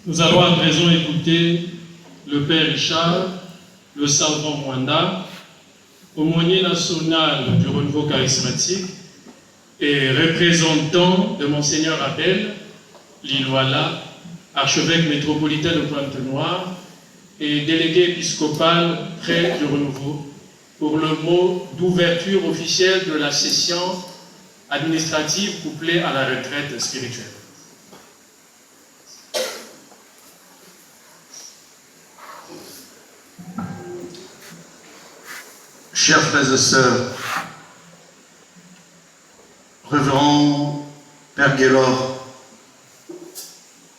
Speaker 9: Nous allons à présent écouter le Père Richard, le savant Mwanda, aumônier national du renouveau charismatique et représentant de Monseigneur Abel Lilwala, archevêque métropolitain de Pointe-Noire et délégué épiscopal près du renouveau, pour le mot d'ouverture officielle de la session administrative couplée à la retraite spirituelle.
Speaker 4: Chers frères et sœurs, révérend Père Guélor,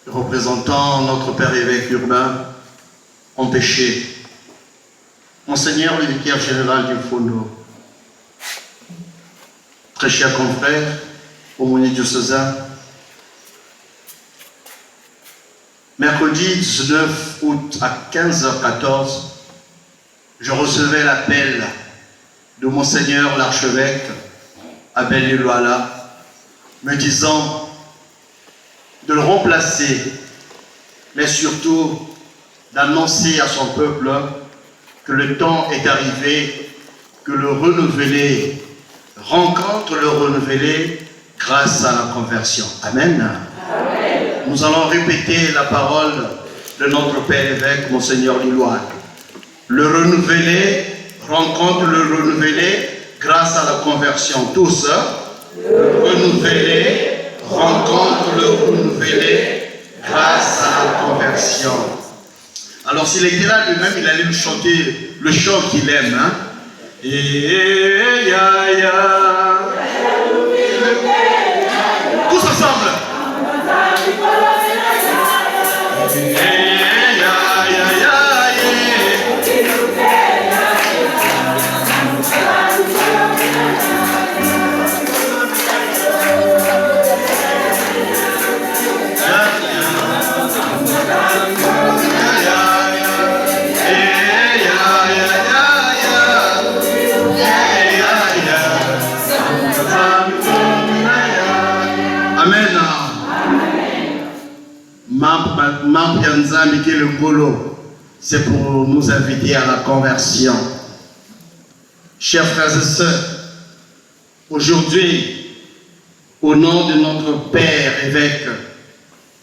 Speaker 4: représentant notre Père évêque urbain, empêché, Monseigneur le vicaire général du Fondo, très chers confrères, aumôniers diocésains, mercredi 19 août à 15h14, je recevais l'appel de Monseigneur l'archevêque Abel Lilwala, me disant de le remplacer, mais surtout d'annoncer à son peuple que le temps est arrivé, que le renouvelé rencontre le renouvelé grâce à la conversion. Amen. Amen. Nous allons répéter la parole de notre Père évêque, Monseigneur Lilwala. Le renouvelé rencontre le renouvelé grâce à la conversion. Tous, le renouvelé rencontre le renouvelé grâce à la conversion. Alors s'il était là lui-même, il allait nous chanter le chant qu'il aime. Hein? Et ya ya. Tous ensemble. C'est pour nous inviter à la conversion. Chers frères et sœurs, aujourd'hui, au nom de notre Père évêque,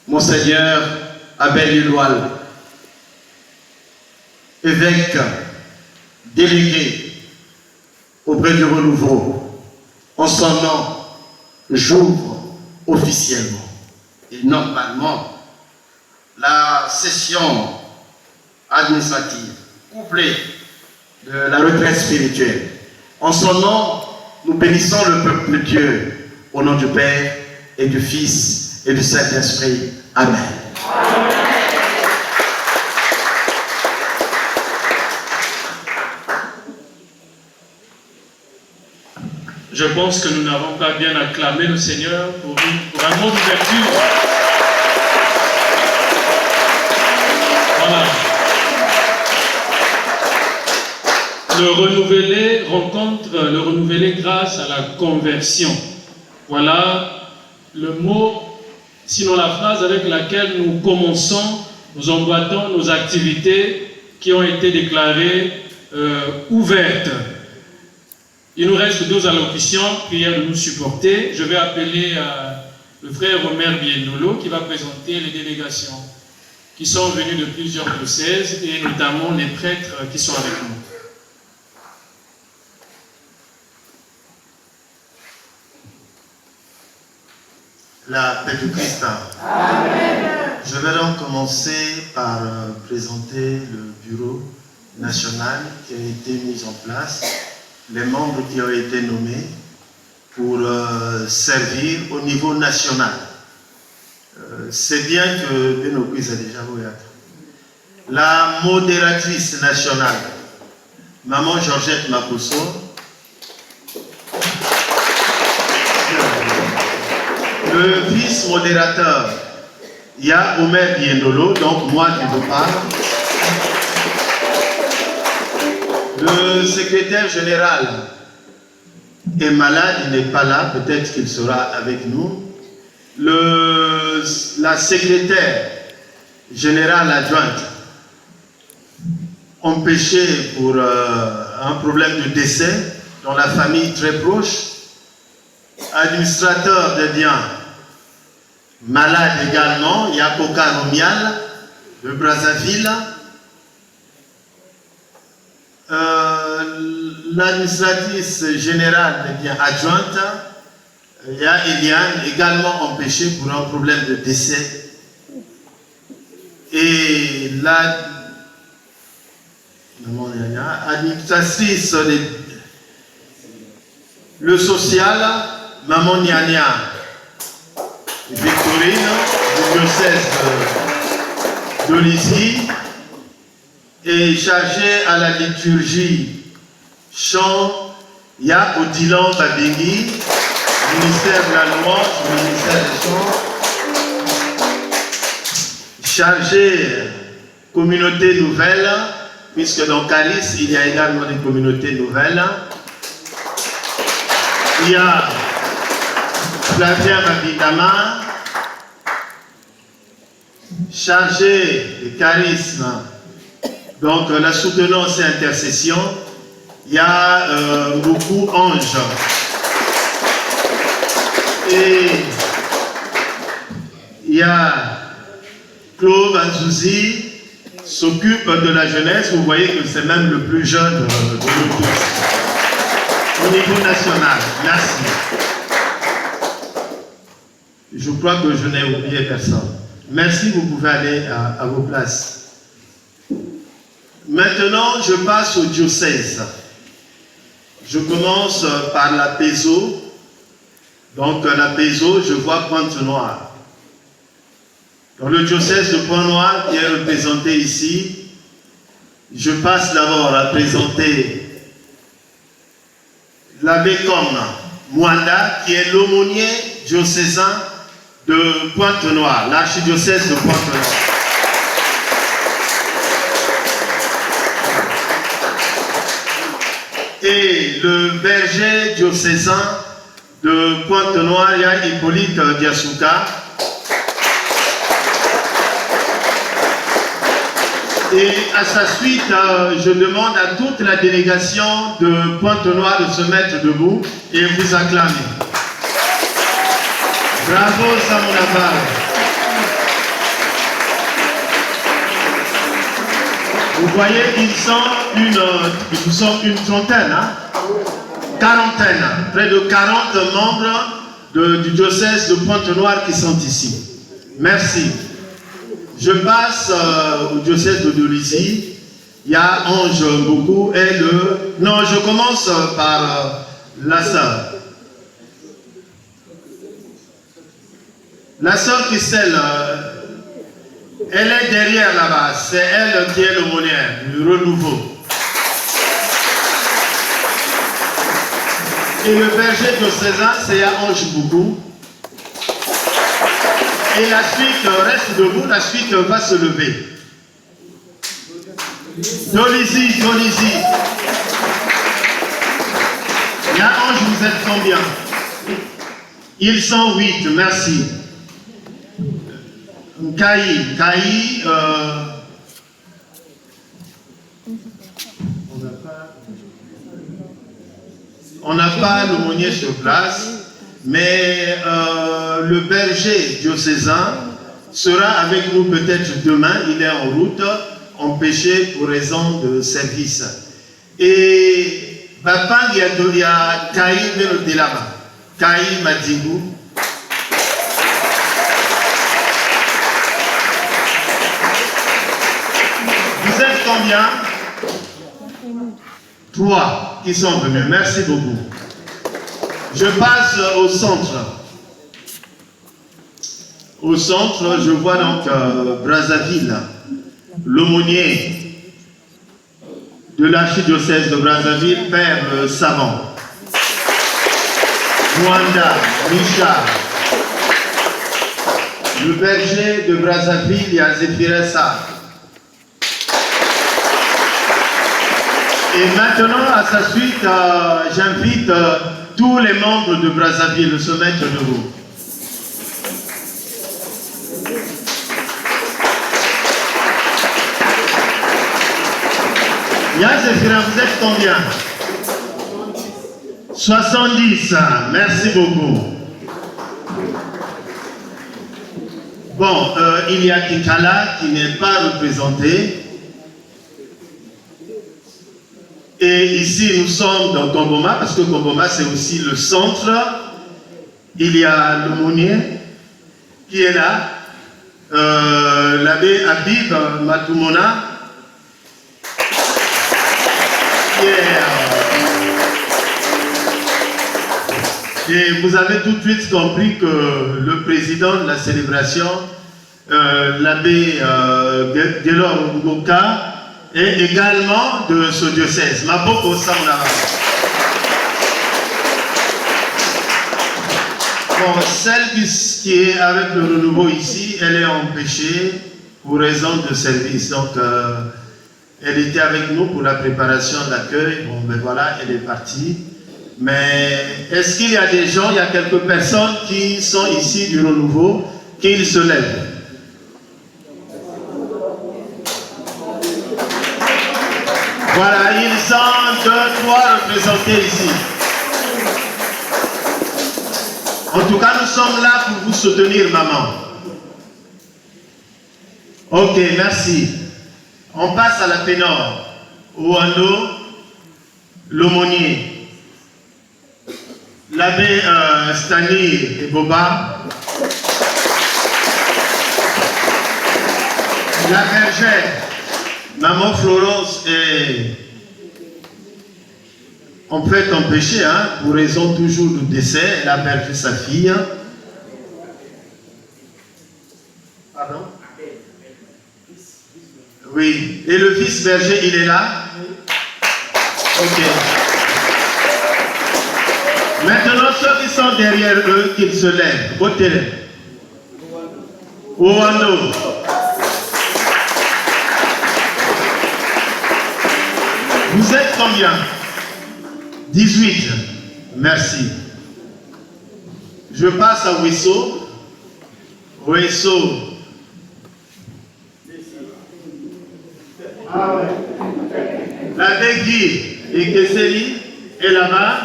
Speaker 4: Monseigneur Abel Lilwala, évêque délégué auprès du renouveau, en son nom, j'ouvre officiellement. Et normalement, la session administrative couplée de la retraite spirituelle. En son nom, nous bénissons le peuple de Dieu au nom du Père et du Fils et du Saint-Esprit. Amen. Amen.
Speaker 9: Je pense que nous n'avons pas bien acclamé le Seigneur pour un mot d'ouverture. Voilà. Le renouveler grâce à la conversion. Voilà le mot, sinon la phrase avec laquelle nous commençons, nous emboîtons nos activités qui ont été déclarées ouvertes. Il nous reste 2 allocutions, prière de nous supporter. Je vais appeler le frère Omer Biendolo qui va présenter les délégations qui sont venues de plusieurs diocèses et notamment les prêtres qui sont avec nous.
Speaker 4: La paix du Christ.
Speaker 3: Amen.
Speaker 4: Je vais donc commencer par présenter le bureau national qui a été mis en place, les membres qui ont été nommés pour servir au niveau national. C'est bien que Benokwis a déjà vu. La modératrice nationale, Maman Georgette Makosso. Le vice-modérateur, il y a Omer Biendolo, donc moi qui vous parle. Le secrétaire général est malade, il n'est pas là, peut-être qu'il sera avec nous. La secrétaire générale adjointe, empêchée pour un problème de décès dans la famille très proche. Administrateur de biens, malade également, Yakoka Romial de Brazzaville. L'administratrice générale des biens adjointe, il y a Eliane, également empêchée pour un problème de décès. Et l'administratrice, le social, Maman Nyanya, Victorine, du diocèse de Lizy, est chargée à la liturgie chant, il y a Odilon Babingi, ministère de la louange, ministère des chants, chargé communauté nouvelle, puisque dans Caris, il y a également des communautés nouvelles. Il y a Flavien Babidama, chargé de charisme, donc la soutenance et intercession. Il y a beaucoup Ange. Et il y a Claude Anzouzi, s'occupe de la jeunesse. Vous voyez que c'est même le plus jeune de nous tous. Au niveau national, merci. Je crois que je n'ai oublié personne. Merci, vous pouvez aller à vos places. Maintenant, je passe au diocèse. Je commence par la Pézo. Donc, la Pézo, je vois Pointe-Noire. Dans le diocèse de Pointe-Noire, qui est représenté ici, je passe d'abord à présenter l'abbé Comme Mwanda, qui est l'aumônier diocésain de Pointe-Noire, l'archidiocèse de Pointe-Noire. Et le berger diocésain de Pointe-Noire, il y a Hippolyte Diasuka. Et à sa suite, je demande à toute la délégation de Pointe-Noire de se mettre debout et vous acclamer. Bravo Samonabar. Vous voyez, ils sont une trentaine, quarantaine, près de 40 membres du diocèse de Pointe-Noire qui sont ici. Merci. Je passe au diocèse de Dolisie. Il y a Ange beaucoup et le... Non, je commence par la sœur. La sœur Christelle, elle est derrière là-bas. C'est elle qui est l'aumônière du renouveau. Et le berger diocésain, c'est Ange beaucoup. Et la suite reste debout, la suite va se lever. Dolisie. Il y a Ange, vous êtes combien? Ils sont 8, merci. Caï, on n'a pas l'aumônier sur place, mais le berger diocésain sera avec nous peut-être demain. Il est en route, empêché pour raison de service. Et Papa, il y a Caï Delama, Caï Madingou. Vous êtes combien? 3 qui sont venus. Merci beaucoup. Je passe au centre. Au centre, je vois donc Brazzaville, l'aumônier de l'archidiocèse de Brazzaville, Père Savant. Rwanda, Richard. Le berger de Brazzaville, il y a Zéphiressa. Et maintenant, à sa suite, j'invite tous les membres de Brazzaville de se mettre debout. Yann Zéphirin, vous êtes combien? 70, merci beaucoup. Bon, il y a Kinkala qui n'est pas représenté. Et ici, nous sommes dans Komboma, parce que Komboma, c'est aussi le centre. Il y a l'aumônier qui est là, l'abbé Habib Matoumona, qui est, et vous avez tout de suite compris que le président de la célébration, l'abbé Gelor Ngoka, et également de ce diocèse. Maboko Samnara. Bon, celle qui est avec le renouveau ici, elle est empêchée pour raison de service. Donc, elle était avec nous pour la préparation de l'accueil. Bon, ben voilà, elle est partie. Mais est-ce qu'il y a des gens, il y a quelques personnes qui sont ici du renouveau, qu'ils se lèvent? Voilà, ils sont 2, 3 représentés ici. En tout cas, nous sommes là pour vous soutenir, maman. Ok, merci. On passe à la ténor. Ouando, l'aumônier. L'abbé Stani et Boba. La bergère. Maman Florence est en fait empêchée, pour raison toujours de décès. Elle a perdu sa fille. Pardon? Oui. Et le fils berger, il est là? Ok. Maintenant, ceux qui sont derrière eux, qu'ils se lèvent. Ôtez-les. Ouando. Vous êtes combien? 18. Merci. Je passe à Ouesso. Ouesso. Ah ouais. L'abbé Guy et Kesseli est là-bas.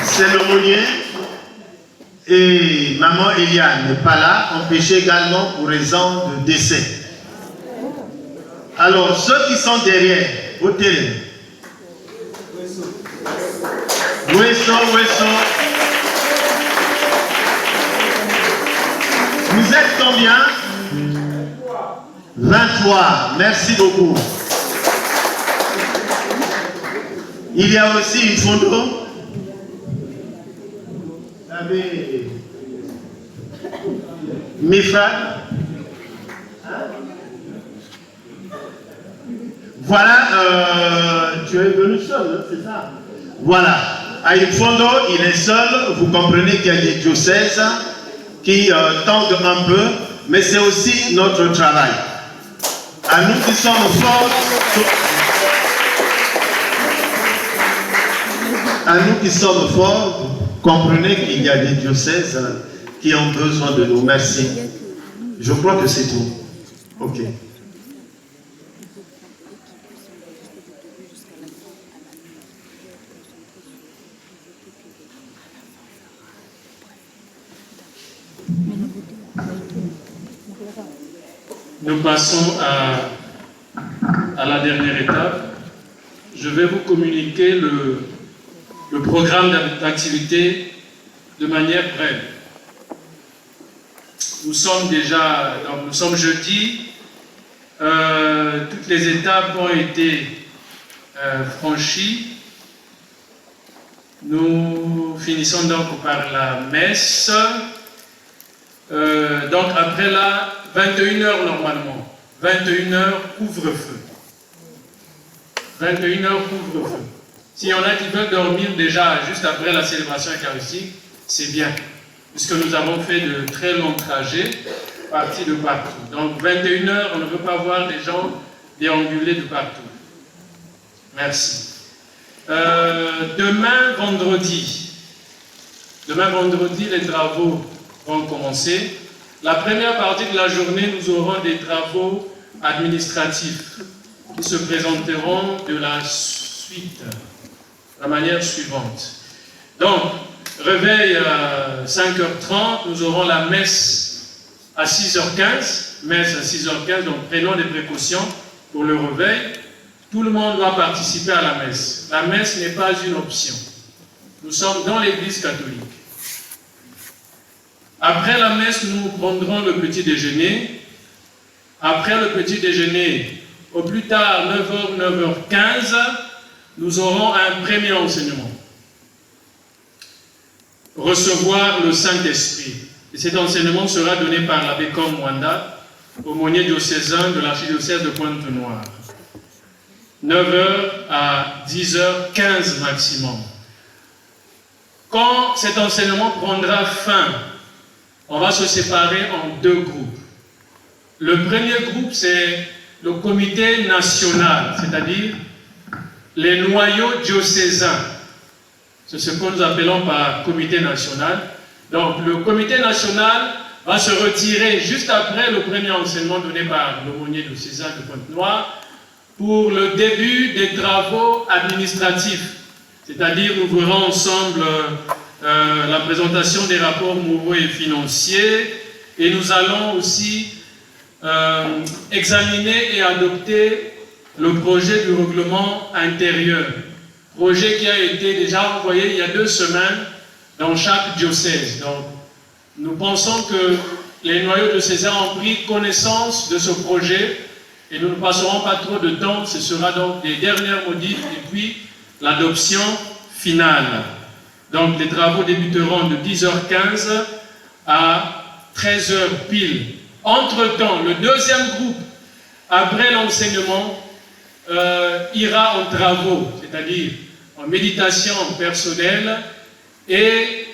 Speaker 4: C'est l'aumônier. Et maman Eliane n'est pas là, empêchée également pour raison de décès. Alors, ceux qui sont derrière, au télé. Vous êtes combien? 23. Merci beaucoup. Il y a aussi une photo. Mes frères. Voilà, tu es venu seul, c'est ça? Voilà. À Ifondo, il est seul. Vous comprenez qu'il y a des diocèses qui tendent un peu, mais c'est aussi notre travail. À nous qui sommes forts, comprenez qu'il y a des diocèses qui ont besoin de nous. Merci. Je crois que c'est tout. Ok.
Speaker 9: Nous passons à la dernière étape. Je vais vous communiquer le programme d'activité de manière brève. Nous sommes jeudi. Toutes les étapes ont été franchies. Nous finissons donc par la messe. Donc après là, 21h normalement. 21h couvre-feu. 21h couvre-feu. S'il y en a qui veulent dormir déjà juste après la célébration eucharistique, c'est bien. Puisque nous avons fait de très longs trajets, partis de partout. Donc 21h, on ne veut pas voir des gens déambuler de partout. Merci. Demain vendredi, les travaux vont commencer. La première partie de la journée, nous aurons des travaux administratifs qui se présenteront de la suite, de la manière suivante. Donc, réveil à 5h30, nous aurons la messe à 6h15, donc prenons des précautions pour le réveil. Tout le monde doit participer à la messe. La messe n'est pas une option. Nous sommes dans l'Église catholique. Après la messe, nous prendrons le petit déjeuner. Après le petit déjeuner, au plus tard, 9h, 9h15, nous aurons un premier enseignement. Recevoir le Saint-Esprit. Et cet enseignement sera donné par l'abbé Com Mwanda, aumônier diocésain de l'archidiocèse de Pointe-Noire. 9h à 10h15 maximum. Quand cet enseignement prendra fin, on va se séparer en deux groupes. Le premier groupe, c'est le comité national, c'est-à-dire les noyaux diocésains. C'est ce que nous appelons par comité national. Donc, le comité national va se retirer juste après le premier enseignement donné par l'aumônier diocésain de Pointe-Noire pour le début des travaux administratifs. C'est-à-dire, nous verrons ensemble la présentation des rapports moraux et financiers, et nous allons aussi examiner et adopter le projet du règlement intérieur, projet qui a été déjà envoyé il y a 2 semaines dans chaque diocèse. Donc, nous pensons que les noyaux diocésains ont pris connaissance de ce projet et nous ne passerons pas trop de temps, ce sera donc des dernières modifs et puis l'adoption finale. Donc les travaux débuteront de 10h15 à 13h pile. Entre-temps, le deuxième groupe, après l'enseignement, ira en travaux, c'est-à-dire en méditation personnelle et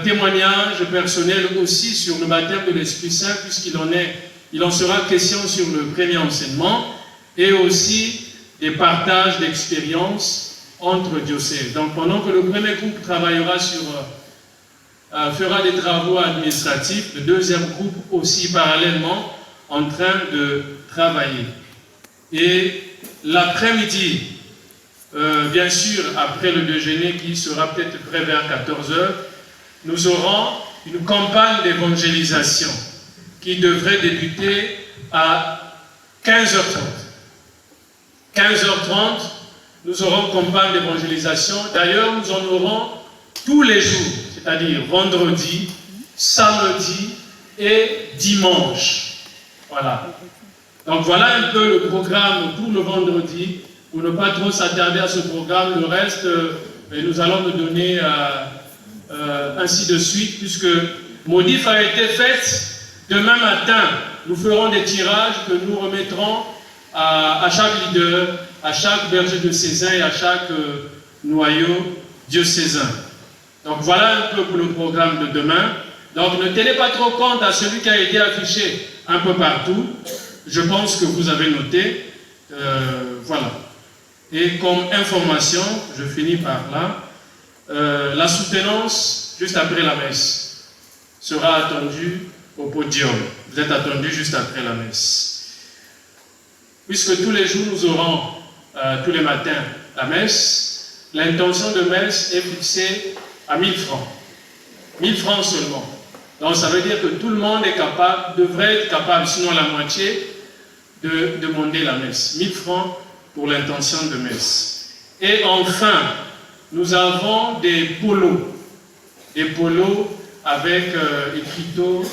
Speaker 9: témoignage personnel aussi sur le baptême de l'Esprit Saint, puisqu'il en sera question sur le premier enseignement, et aussi des partages d'expériences entre diocèses. Donc pendant que le premier groupe travaillera fera des travaux administratifs, le deuxième groupe aussi parallèlement en train de travailler. Et l'après-midi, bien sûr, après le déjeuner qui sera peut-être près vers 14h, nous aurons une campagne d'évangélisation qui devrait débuter à 15h30. 15h30, nous aurons campagne d'évangélisation. D'ailleurs, nous en aurons tous les jours, c'est-à-dire vendredi, samedi et dimanche. Voilà. Donc voilà un peu le programme pour le vendredi. Pour ne pas trop s'attarder à ce programme, le reste, nous allons nous donner ainsi de suite, puisque Modif a été faite. Demain matin, nous ferons des tirages que nous remettrons à chaque leader, à chaque berger diocésain et à chaque noyau diocésain. Donc voilà un peu pour le programme de demain. Donc ne tenez pas trop compte à celui qui a été affiché un peu partout. Je pense que vous avez noté. Voilà. Et comme information, je finis par là, la soutenance juste après la messe sera attendue au podium. Vous êtes attendus juste après la messe. Puisque tous les jours nous aurons, tous les matins, la messe, l'intention de messe est fixée à 1000 francs. 1000 francs seulement. Donc ça veut dire que tout le monde est capable, devrait être capable, sinon la moitié, de demander la messe. 1000 francs pour l'intention de messe. Et enfin, nous avons des polos. Des polos avec écriteau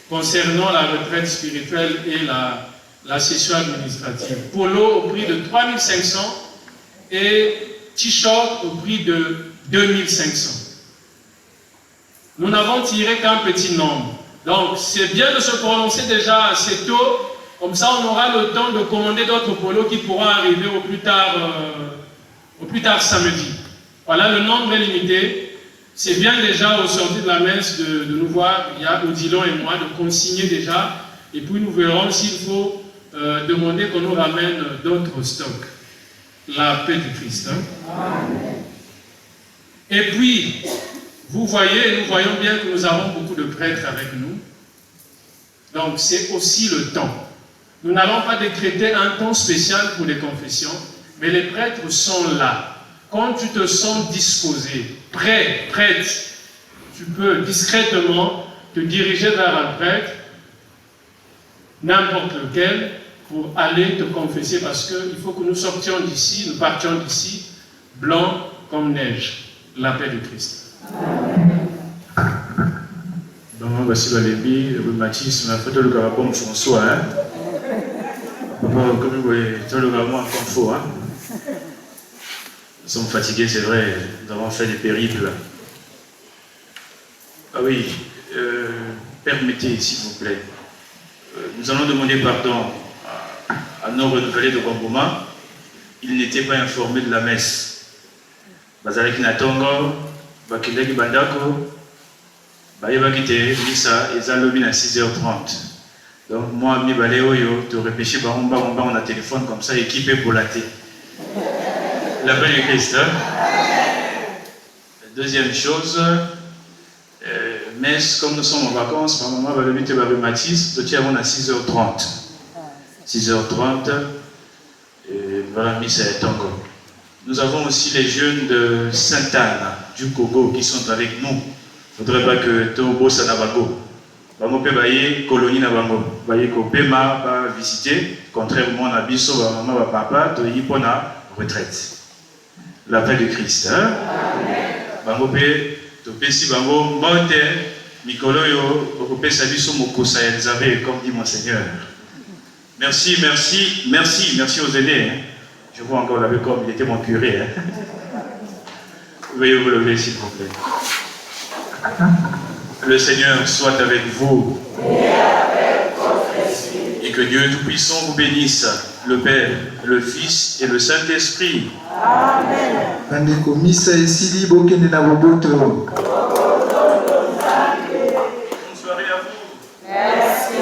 Speaker 9: concernant la retraite spirituelle et la session administrative. Polo au prix de 3500 et t-shirt au prix de 2500. Nous n'avons tiré qu'un petit nombre. Donc c'est bien de se prononcer déjà assez tôt, comme ça on aura le temps de commander d'autres polos qui pourront arriver au plus tard samedi. Voilà, le nombre est limité. C'est bien déjà au sortir de la messe de nous voir, il y a Odilon et moi, de consigner déjà, et puis nous verrons s'il faut demander qu'on nous ramène d'autres stocks. La paix du Christ. Hein? Amen. Et puis, vous voyez, nous voyons bien que nous avons beaucoup de prêtres avec nous. Donc c'est aussi le temps. Nous n'allons pas décréter un temps spécial pour les confessions, mais les prêtres sont là. Quand tu te sens disposé, prêt, prête, tu peux discrètement te diriger vers un prêtre, n'importe lequel, pour aller te confesser, parce qu'il faut que nous sortions d'ici, nous partions d'ici, blancs comme neige, la paix du Christ.
Speaker 10: Donc, voici le Lévi, le Mathis, on a fait le garabon François, hein. Comme vous voyez, le garabon en confort, hein. Nous sommes fatigués, c'est vrai, nous avons fait des périples. Ah oui, permettez, s'il vous plaît. Nous allons demander pardon à nos renouvelés de Gongoma. Ils n'étaient pas informés de la messe. Bazalaki Natongo, Bakileki Bandako, Bayebakite, Missa, et Zalobi à 6h30. Donc, moi, mi Baléoyo, tu repêché on a téléphone comme ça, équipé pour la thé. La paix du Christ. Hein? Deuxième chose, messe, comme nous sommes en vacances, par moment, le 8 Mathis, nous tiens à 6h30. 6h30, voilà, Missa et Tongo. Nous avons aussi les jeunes de Sainte-Anne, du Congo, qui sont avec nous. Il ne faudrait pas que Tobo Sanabago. Bango pe baye colonie na bango. Baye ko pema ba visiter, contrairement à Bisso, maman, papa, to yi pona retraite. La paix du Christ. Hein? Bango pe to pesi bango mbote mikolo yo okopesa biso mokosa ya Elizabeth, comme dit mon Seigneur. Merci, merci, merci, merci aux aînés. Hein? Je vois encore la comme il était mon curé. Hein? Veuillez vous lever, s'il vous plaît. Le Seigneur soit avec vous. Et que Dieu Tout-Puissant vous bénisse, le Père, le Fils et le Saint-Esprit.
Speaker 7: Amen. Bandeko misa esili bokende na boboto.
Speaker 3: Bonne soirée à vous. Merci.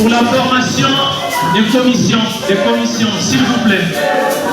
Speaker 9: pour la formation des commissions, s'il vous plaît.